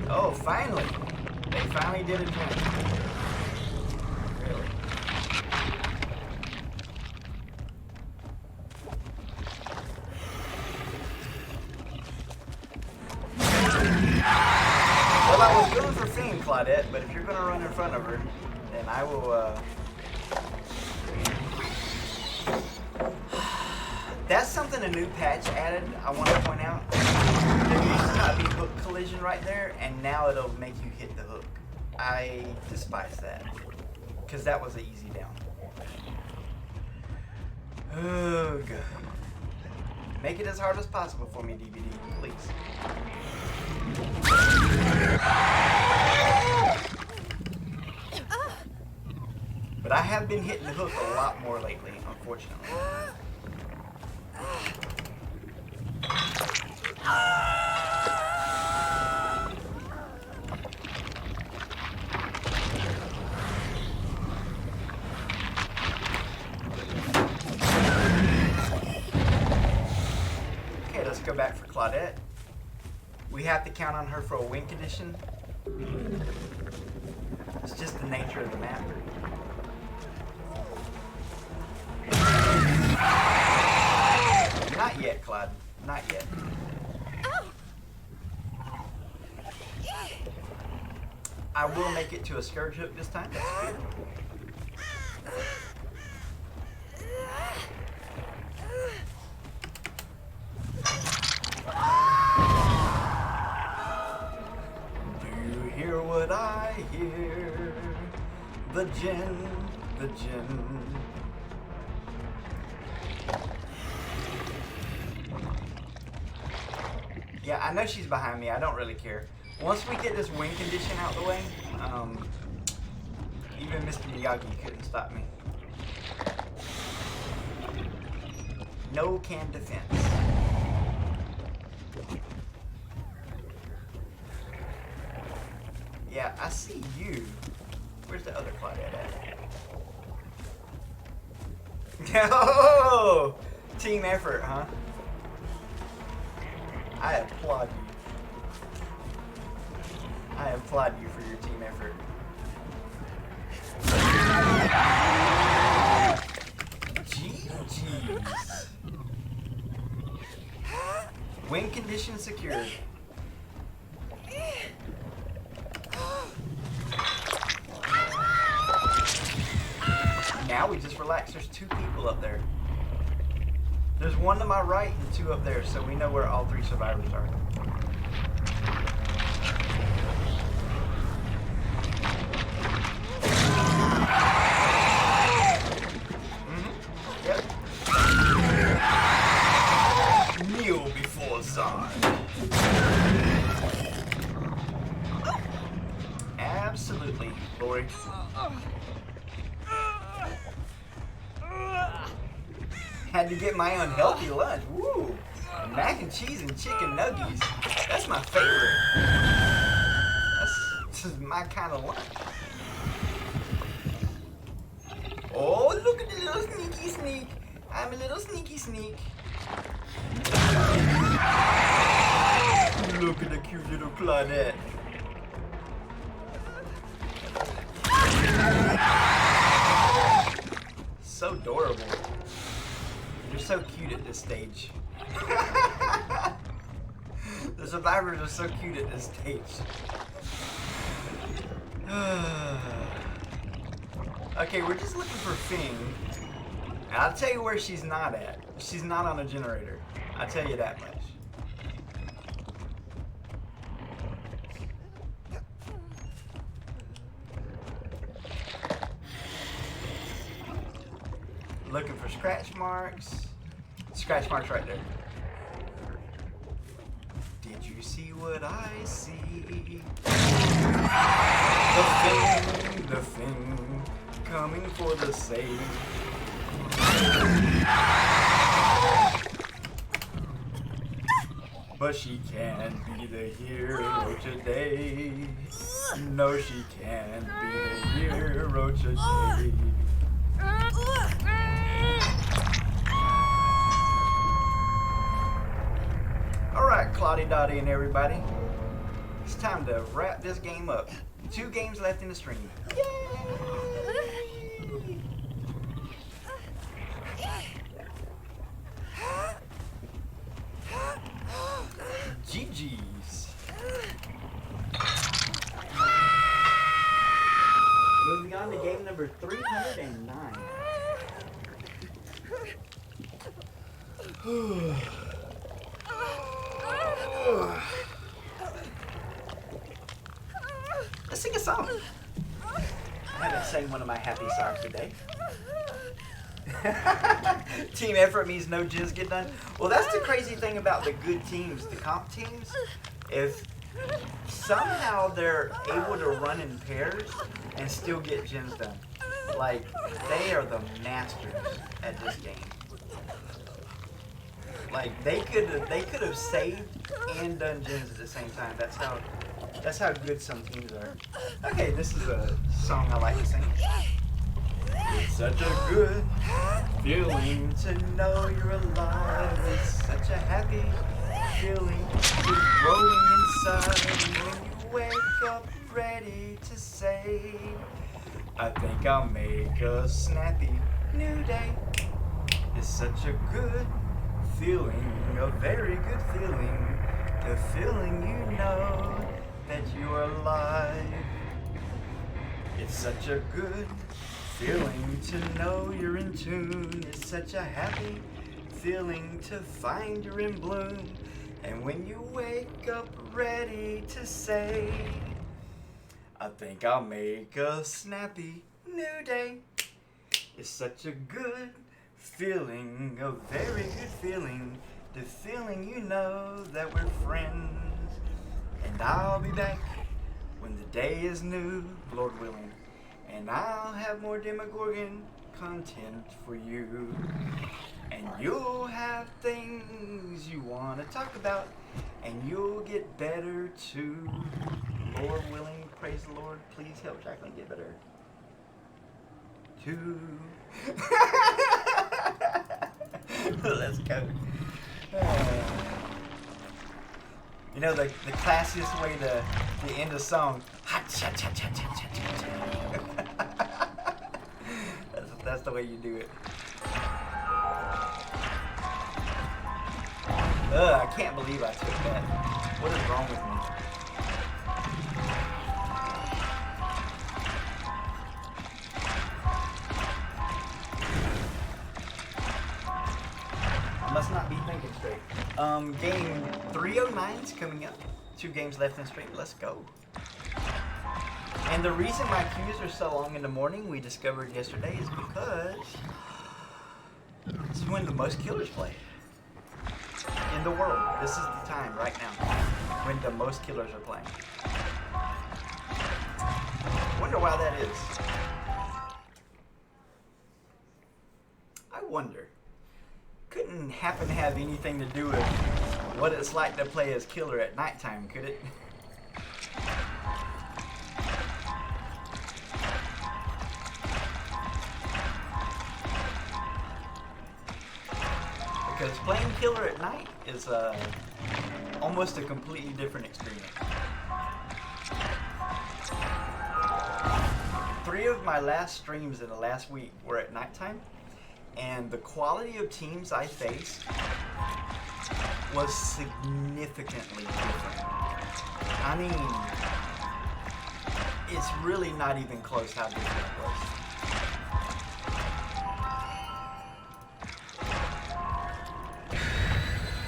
Oh, finally! They finally did a gen. Really? Well, I was going for Fiend Claudette, but if you're going to run in front of her, then I will, That's something a new patch added, I want to point out. There used to not be hook collision right there, and now it'll make you hit the hook. I despise that, because that was an easy down. Oh, God. Make it as hard as possible for me, DVD, please. But I have been hitting the hook a lot more lately, unfortunately. Okay, let's go back for Claudette. We have to count on her for a win condition. It's just the nature of the map. Not yet, Claude. Not yet. I will make it to a scourge hook this time. That's good. Do you hear what I hear? The gin, the gin. Yeah, I know she's behind me. I don't really care. Once we get this win condition out the way, even Mr. Miyagi couldn't stop me. No can defense. Yeah, I see you. Where's the other Claudette at? Oh! Team effort, huh? I applaud you. I applaud you for your team effort. GG's. Win condition secured. Now we just relax. There's two people up there. There's one to my right and two up there, so we know where all three survivors are. Yep. Kneel before Zod. Absolutely, Lori. Had to get my unhealthy lunch. Woo! Mac and cheese and chicken nuggets. That's my favorite. This is my kind of lunch. Oh, look at the little sneaky sneak. I'm a little sneaky sneak. Look at the cute little Claudette. So adorable. You're so cute at this stage. The survivors are so cute at this stage. Okay, we're just looking for Fing. And I'll tell you where she's not at. She's not on a generator. I'll tell you that much. Looking for scratch marks. Scratch marks right there. Did you see what I see? The thing, coming for the save. But she can't be the hero today. No, she can't be the hero today. Alright, Claudie Dottie and everybody. It's time to wrap this game up. 2 games left in the stream. GG's. Moving on to game number 309. Let's sing a song. I haven't sang one of my happy songs today. Team effort means no jizz get done. Well, that's the crazy thing about the good teams, the comp teams. If somehow they're able to run in pairs and still get gens done. Like, they are the masters at this game. Like, they could have saved and done gens at the same time. That's how good some teams are. Okay, this is a song I like to sing. It's such a good feeling to know you're alive. It's such a happy feeling you're growing inside when you wake up ready to say, I think I'll make a snappy new day. It's such a good feeling, a very good feeling, the feeling you know that you are alive. It's such a good feeling to know you're in tune. It's such a happy feeling to find you're in bloom. And when you wake up ready to say, I think I'll make a snappy new day. It's such a good feeling, a very good feeling, the feeling you know that we're friends. And I'll be back when the day is new, Lord willing. And I'll have more Demogorgon content for you. And you'll have things you want to talk about. And you'll get better too. Lord willing, praise the Lord. Please help Jacqueline get better too. Let's go. You know, the classiest way to end a song. That's the way you do it. I can't believe I took that. What is wrong with me? I must not be thinking straight. Game 309 is coming up. 2 games left in the stream. Let's go. And the reason my queues are so long in the morning, we discovered yesterday, is because this is when the most killers play in the world. This is the time right now when the most killers are playing. Wonder why that is. I wonder couldn't happen to have anything to do with what it's like to play as killer at nighttime, could it? Because playing killer at night is almost a completely different experience. 3 of my last streams in the last week were at nighttime, and the quality of teams I faced was significantly different. I mean, it's really not even close how different it was.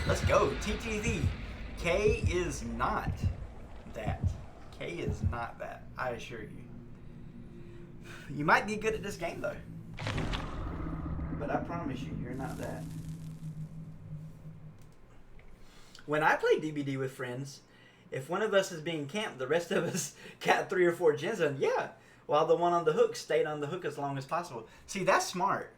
Let's go, TTV. K is not that. K is not that, I assure you. You might be good at this game though, but I promise you, you're not that. When I play DBD with friends, if one of us is being camped, the rest of us got 3 or 4 gens on, yeah, while the one on the hook stayed on the hook as long as possible. See, that's smart.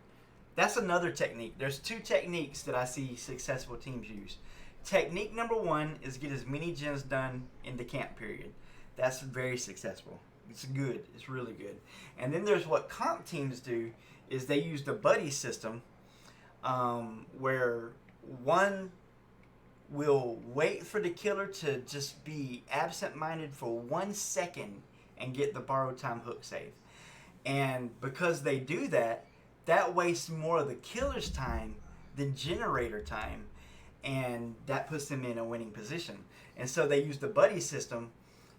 That's another technique. There's 2 techniques that I see successful teams use. Technique number 1 is get as many gens done in the camp period. That's very successful. It's good. It's really good. And then there's what comp teams do is they use the buddy system, where one will wait for the killer to just be absent-minded for 1 second and get the borrowed time hook save. And because they do that, that wastes more of the killer's time than generator time, and that puts them in a winning position. And so they use the buddy system.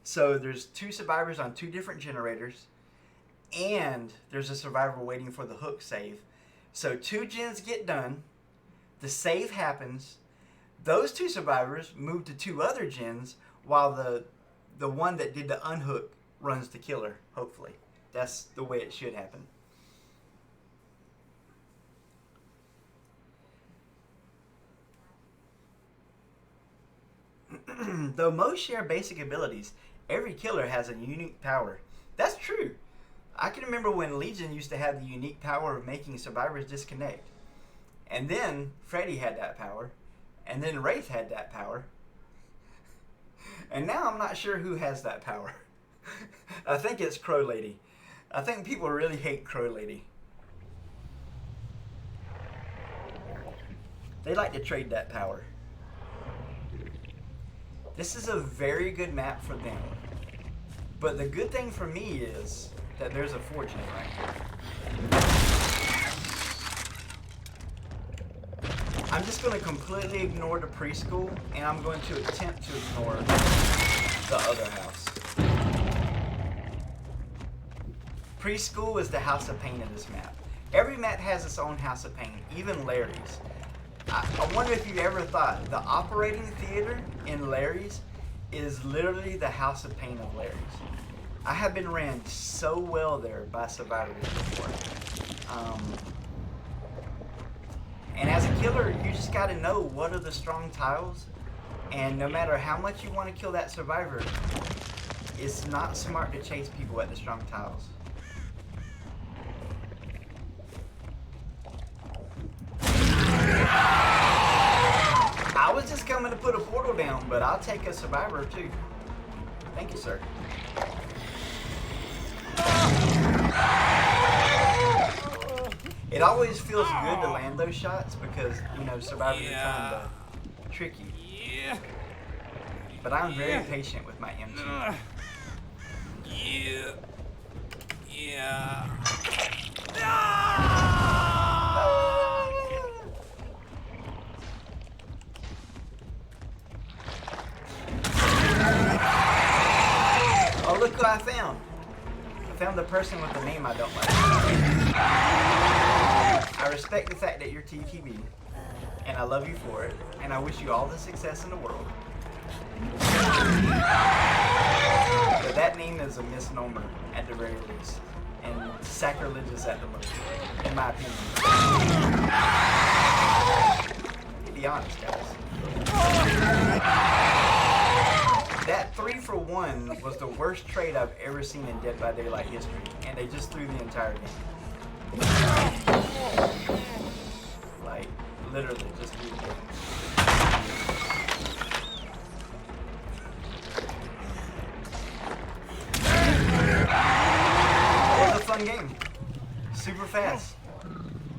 So there's 2 survivors on 2 different generators, and there's a survivor waiting for the hook save. So 2 gens get done, the save happens, those 2 survivors move to 2 other gens, while the one that did the unhook runs the killer, hopefully. That's the way it should happen. Though most share basic abilities, every killer has a unique power. That's true. I can remember when Legion used to have the unique power of making survivors disconnect. And then Freddy had that power. And then Wraith had that power. And now I'm not sure who has that power. I think it's Crow Lady. I think people really hate Crow Lady. They like to trade that power. This is a very good map for them. But the good thing for me is that there's a 4-gen right here. I'm just going to completely ignore the preschool, and I'm going to attempt to ignore the other house. Preschool is the house of pain in this map. Every map has its own house of pain, even Larry's. I wonder if you ever thought the operating theater in Larry's is literally the house of pain of Larry's. I have been ran so well there by survivors before. And as a killer, you just got to know what are the strong tiles, and no matter how much you want to kill that survivor, it's not smart to chase people at the strong tiles. I was just coming to put a portal down, but I'll take a survivor too. Thank you, sir. It always feels good to land those shots because, you know, survivors are trying to trick you. But I'm very patient with my M2. Oh, look who I found. I found the person with the name I don't like. I respect the fact that you're TTV, and I love you for it, and I wish you all the success in the world. But that name is a misnomer at the very least, and sacrilegious at the most, in my opinion. Be honest, guys. That 3-for-1 was the worst trade I've ever seen in Dead by Daylight history, and they just threw the entire game. Like, Literally, just leave it there. It was a fun game. Super fast.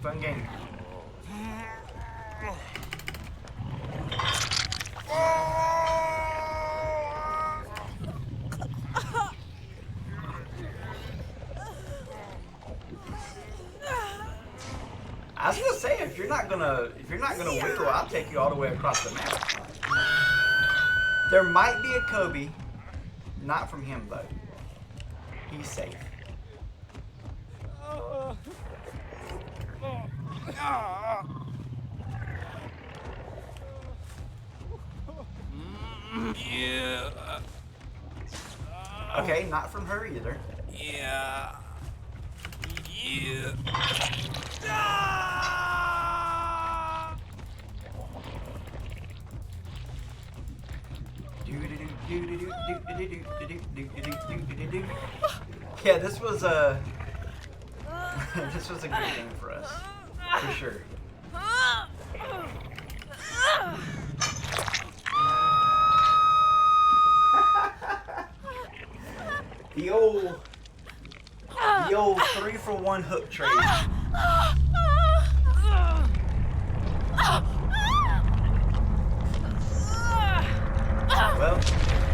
Fun game. I was gonna say, if you're not gonna wiggle, I'll take you all the way across the map. There might be a Kobe, not from him though. He's safe.
Yeah.
Okay, not from her either.
Yeah. Yeah.
Yeah, this was a this was a good game for us, for sure. The old 3-for-1 hook trade. Well,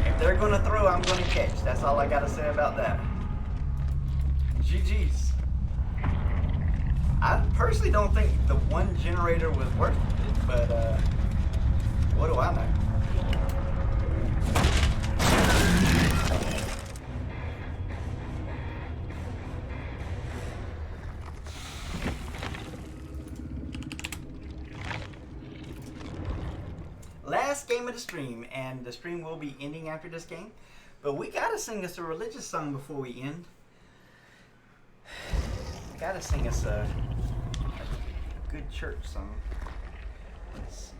if they're gonna throw, I'm gonna catch. That's all I gotta say about that. GG's. I personally don't think the one generator was worth it, but what do I know? Last game of the stream, and the stream will be ending after this game, but we gotta sing us a religious song before we end. Gotta sing us a good church song. Let's see.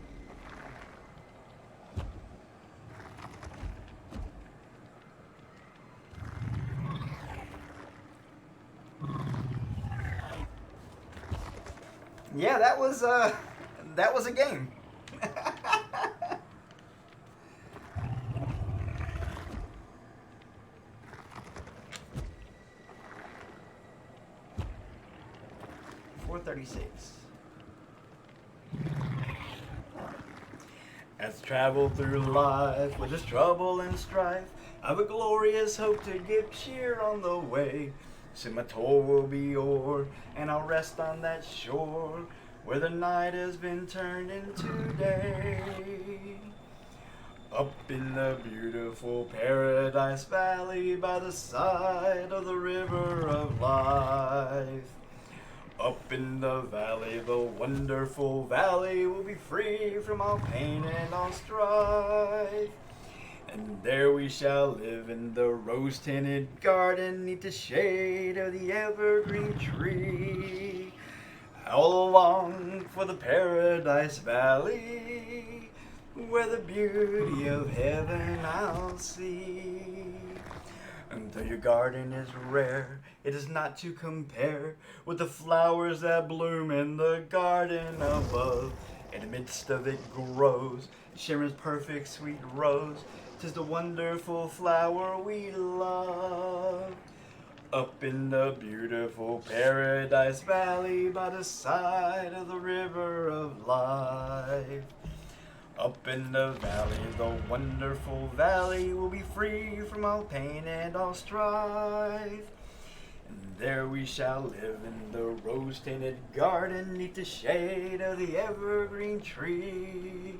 Yeah, that was a game. 436. As travel through life with its trouble and strife, I've a glorious hope to give cheer on the way. Soon my toil will be o'er, and I'll rest on that shore where the night has been turned into day. Up in the beautiful Paradise Valley by the side of the river of life. Up in the valley, the wonderful valley, will be free from all pain and all strife. And there we shall live in the rose-tinted garden, neath the shade of the evergreen tree. All along for the Paradise Valley, where the beauty of heaven I'll see. And though your garden is rare, it is not to compare with the flowers that bloom in the garden above. In the midst of it grows Sharon's perfect sweet rose. 'Tis the wonderful flower we love. Up in the beautiful Paradise Valley by the side of the river of life. Up in the valley, the wonderful valley, will be free from all pain and all strife. And there we shall live in the rose-tinted garden, neath the shade of the evergreen tree.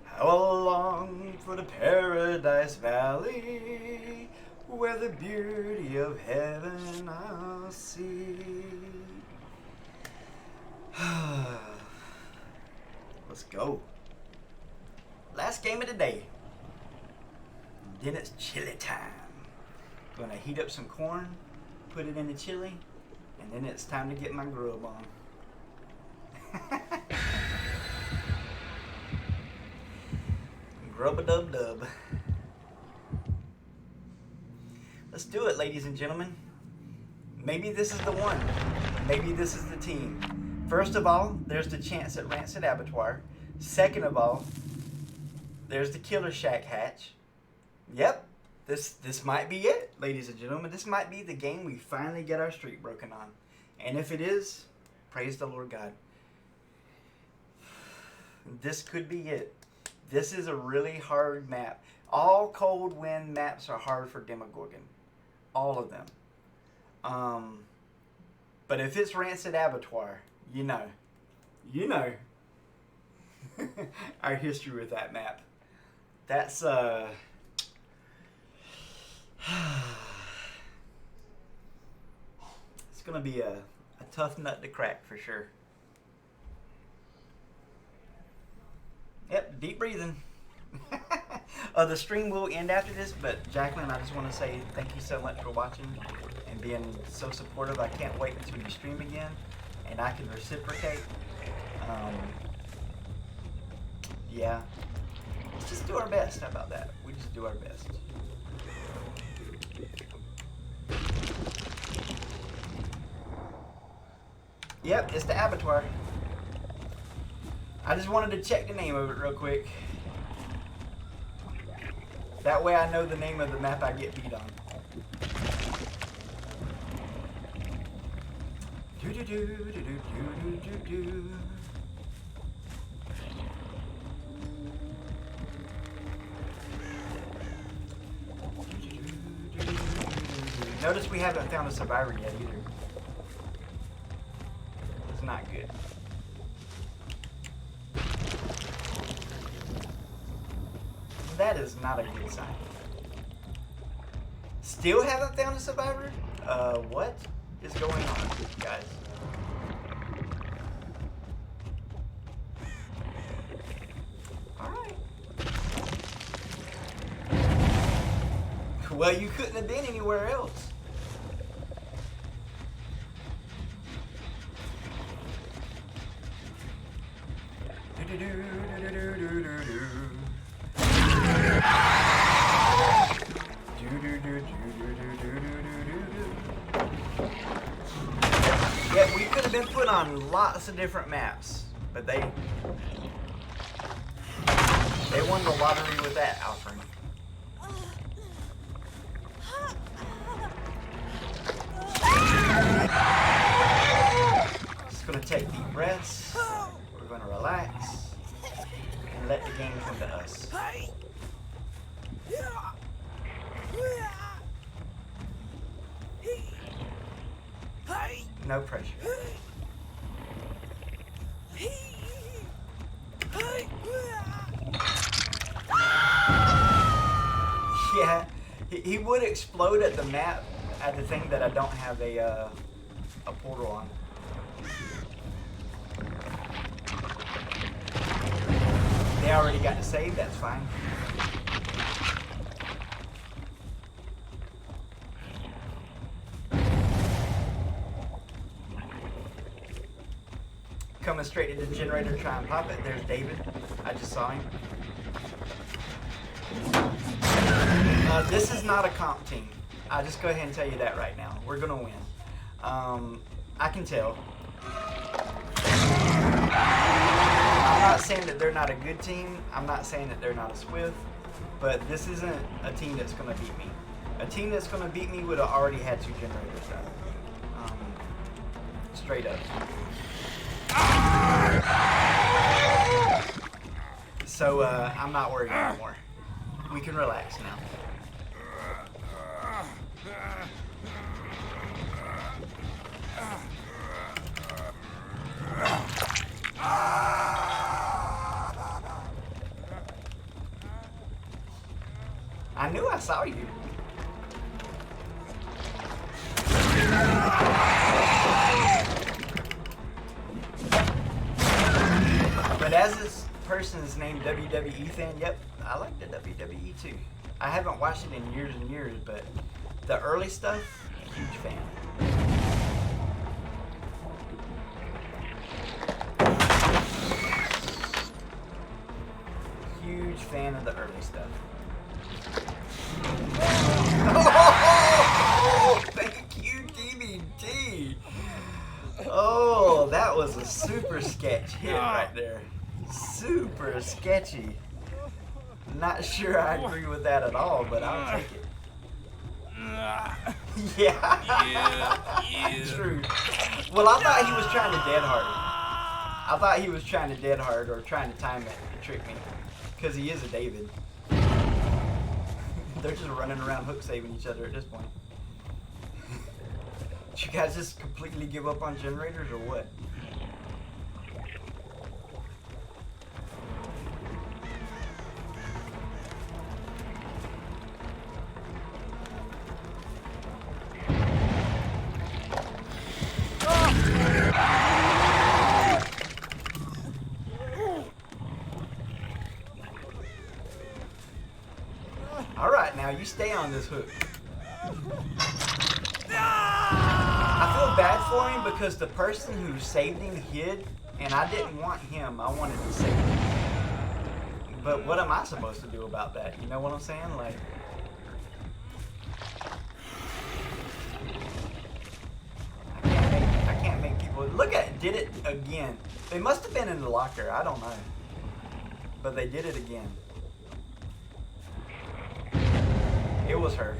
How I long for the Paradise Valley, where the beauty of heaven I'll see. Let's go. Last game of the day. Then it's chili time. Gonna heat up some corn, put it in the chili, and then it's time to get my grub on. Grub-a-dub-dub. Let's do it, ladies and gentlemen. Maybe this is the one. Maybe this is the team. First of all, there's the chance at Rancid Abattoir. Second of all, there's the Killer Shack hatch. Yep, this might be it, ladies and gentlemen. This might be the game we finally get our streak broken on. And if it is, praise the Lord God. This could be it. This is a really hard map. All cold wind maps are hard for Demogorgon. All of them. But if it's Rancid Abattoir, you know our history with that map. That's it's gonna be a tough nut to crack for sure. Yep, deep breathing. The stream will end after this, but Jacqueline, I just want to say thank you so much for watching and being so supportive. I can't wait until you stream again and I can reciprocate. Yeah, let's just do our best. How about that? We just do our best. Yep, it's the abattoir. I just wanted to check the name of it real quick. That way I know the name of the map I get beat on. Do do do do do do do do. Notice we haven't found a survivor yet either. It's not good. That is not a good sign. Still haven't found a survivor? What is going on, guys? Alright. Well, you couldn't have been anywhere else. Yeah, we could have been put on lots of different maps, but they won the lottery with that offering. Just gonna take deep breaths. We're gonna relax and let the game come to us. No pressure. Yeah, he would explode at the map at the thing that I don't have a portal on. They already got to save, that's fine. Coming straight to the generator, try and pop it. There's David. I just saw him. This is not a comp team. I'll just go ahead and tell you that right now. We're gonna win. I can tell. I'm not saying that they're not a good team. I'm not saying that they're not a Swift. But this isn't a team that's gonna beat me. A team that's gonna beat me would have already had 2 generators out. Straight up. So I'm not worried anymore. We can relax now. I knew I saw you. But as this person's named WWE fan, yep, I like the WWE too. I haven't watched it in years and years, but the early stuff, huge fan. Huge fan of the early stuff. Oh, thank you, DBT. Oh, that That was a super sketch hit right there. Super sketchy. Not sure I agree with that at all, but I'll take it. Yeah.
Yeah.
True. Well, I thought he was trying to dead hard. I thought he was trying to dead hard or trying to time it to trick me. Because he is a David. They're just running around hook saving each other at this point. Did you guys just completely give up on generators or what? Alright, now you stay on this hook. I feel bad for him because the person who saved him hid, and I didn't want him. I wanted to save him. But what am I supposed to do about that? You know what I'm saying? Like, I can't make people look at it. Did it again. They must have been in the locker. I don't know. But they did it again. It was her.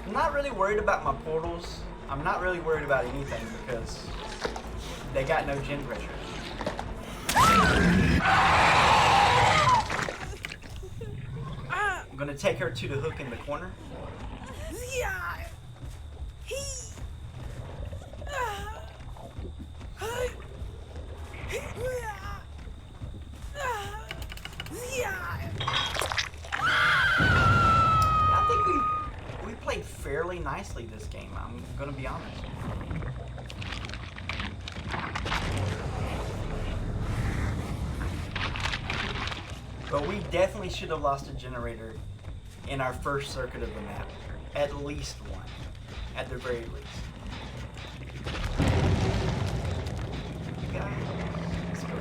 I'm not really worried about my portals. I'm not really worried about anything because they got no gen pressure. I'm gonna take her to the hook in the corner. I think we played fairly nicely this game. I'm gonna be honest. But we definitely should have lost a generator in our first circuit of the map. At least one. At the very least. You guys, let's go.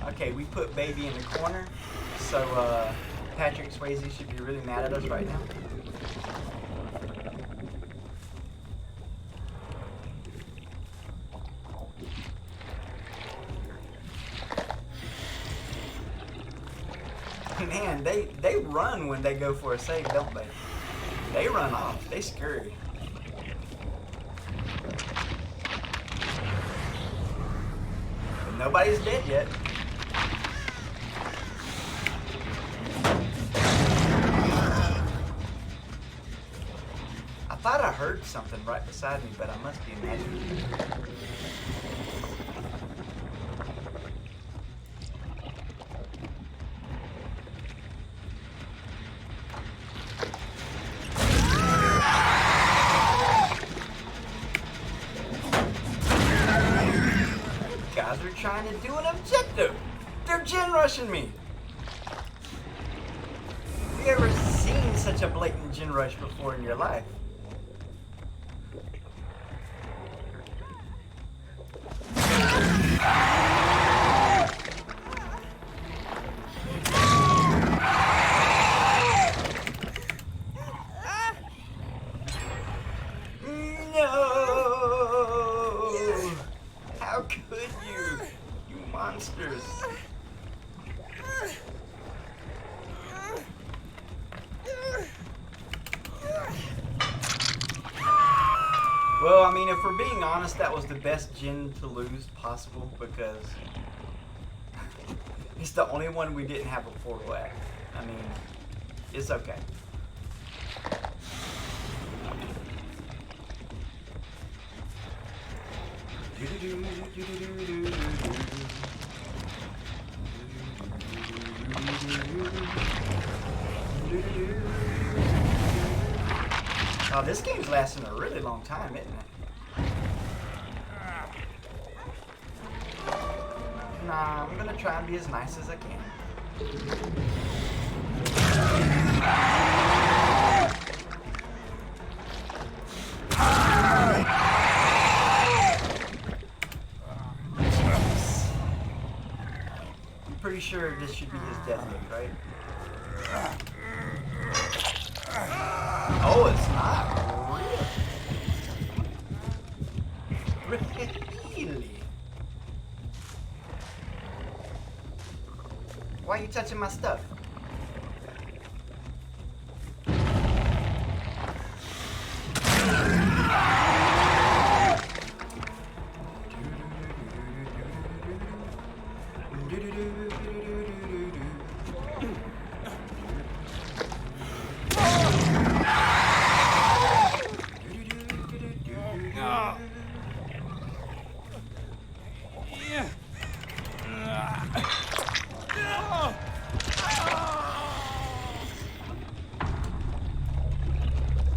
Okay, we put baby in the corner, so Patrick Swayze should be really mad at us right now. Man, they run when they go for a save, don't they? They run off. They scurry. But nobody's dead yet. I thought I heard something right beside me, but I must be imagining it. Guys are trying to do an objective. They're gen rushing me. Have you ever seen such a blatant gen rush before in your life? How could you? You monsters. Well, I mean, if we're being honest, that was the best gen to lose possible because it's the only one we didn't have a portal at. I mean, it's okay. Oh, this game's lasting a really long time, isn't it? Nah, I'm gonna try and be as nice as I can. pretty sure this should be his death gate, right? Oh, it's not. Really? Why are you touching my stuff?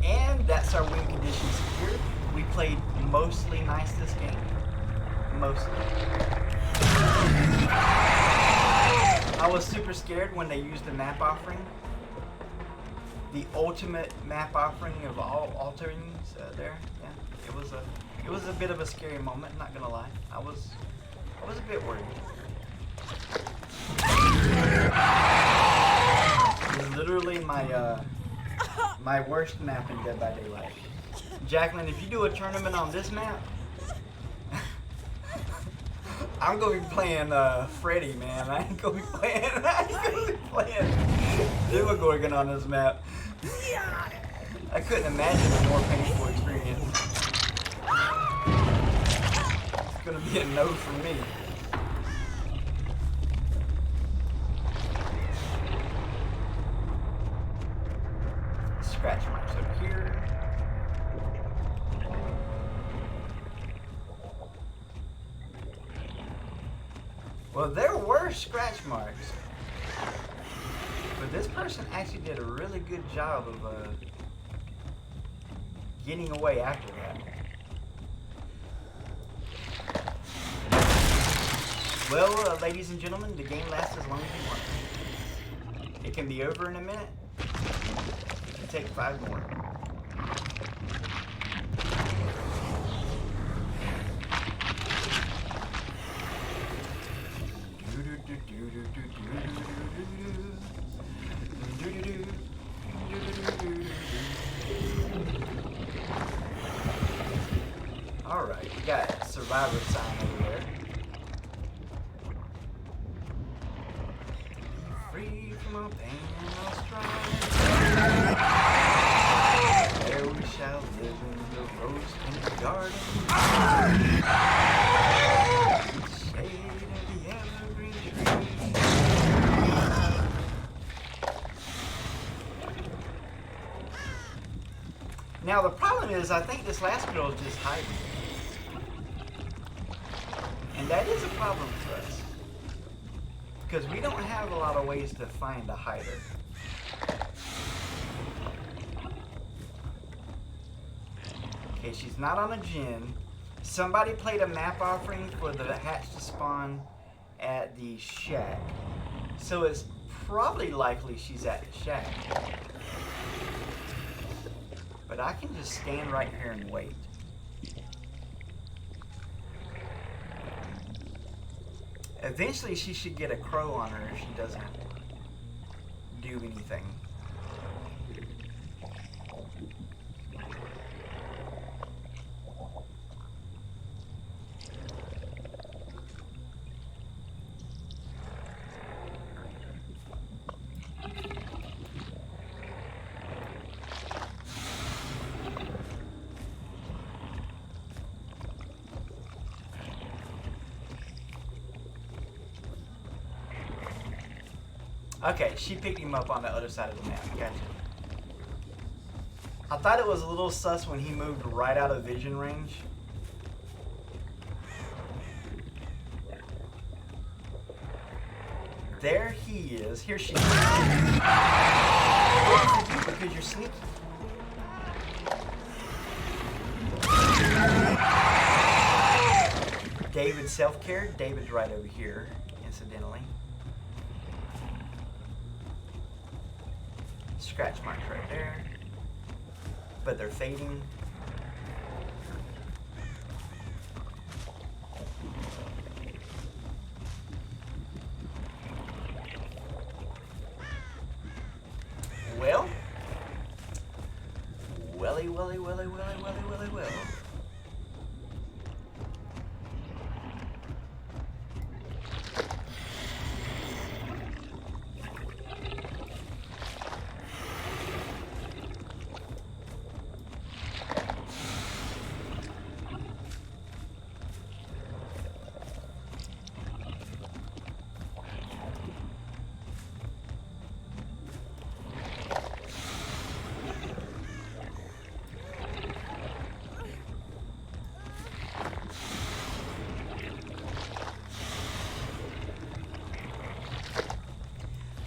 And that's our win condition secured. We played mostly nice this game. Mostly. I was super scared when they used the map offering. The ultimate map offering of all alterings there. Yeah, it was a bit of a scary moment. Not gonna lie, I was a bit worried. It was literally my worst map in Dead by Daylight. Jacqueline, if you do a tournament on this map, I'm gonna be playing Freddy, man. I ain't gonna be playing Demogorgon on this map. I couldn't imagine a more painful experience. It's gonna be a no for me. Scratch marks up here. Well, there were scratch marks, but this person actually did a really good job of getting away after that. Well, ladies and gentlemen, the game lasts as long as you want. It can be over in a minute. It can take 5 more. Alright, we got survivor sign over there. Free from our pain and our strife. There we shall live in the rose-tinted garden. Shade of the evergreen tree. Now the problem is, I think this last girl is just hiding. And that is a problem for us. Because we don't have a lot of ways to find a hider. Okay, she's not on a gin. Somebody played a map offering for the hatch to spawn at the shack. So it's probably likely she's at the shack. But I can just stand right here and wait. Eventually she should get a crow on her if she doesn't do anything. Okay, she picked him up on the other side of the map. Gotcha. I thought it was a little sus when he moved right out of vision range. There he is. Here she is. Because you're sneaky. David self-care. David's right over here, incidentally. Scratch marks right there, but they're fading. Willy, Willy, Willy, Willy, Willy, Willy, Will.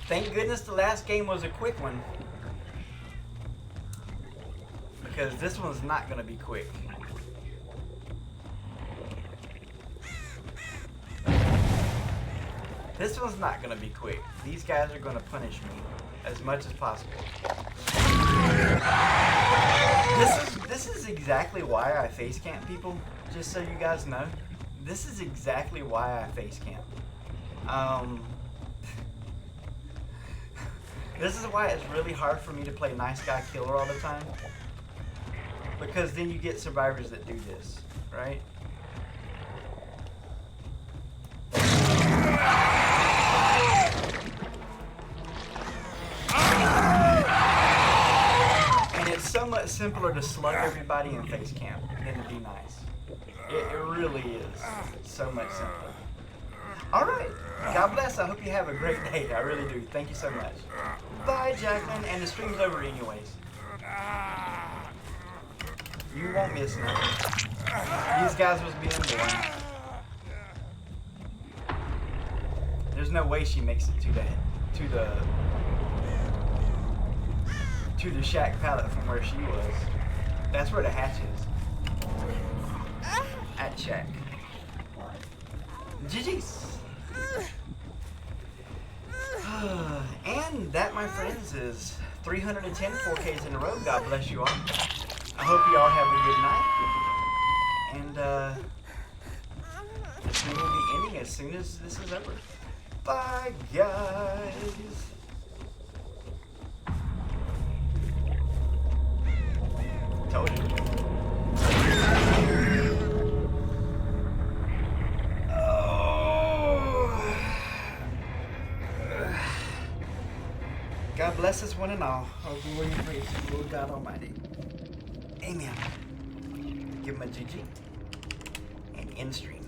Thank goodness the last game was a quick one. Because this one's not going to be quick. This one's not going to be quick. These guys are going to punish me as much as possible. This is exactly why I face camp, people. Just so you guys know. This is exactly why I face camp. This is why it's really hard for me to play nice guy killer all the time. Because then you get survivors that do this, right? And it's so much simpler to slug everybody in face camp than to be nice. It really is so much simpler. Alright, God bless. I hope you have a great day. I really do. Thank you so much. Bye, Jacqueline. And the stream's over anyways. You won't miss nothing. These guys was being born. There's no way she makes it to the shack pallet from where she was. That's where the hatch is. At shack. GG's. And that, my friends, is 310 4Ks in a row. God bless you all. I hope you all have a good night. And the stream will be ending as soon as this is over. Bye, guys. Told you. God bless us one and all. Oh, glory and praise to the Lord God Almighty. Amen. Give him a GG. And end stream.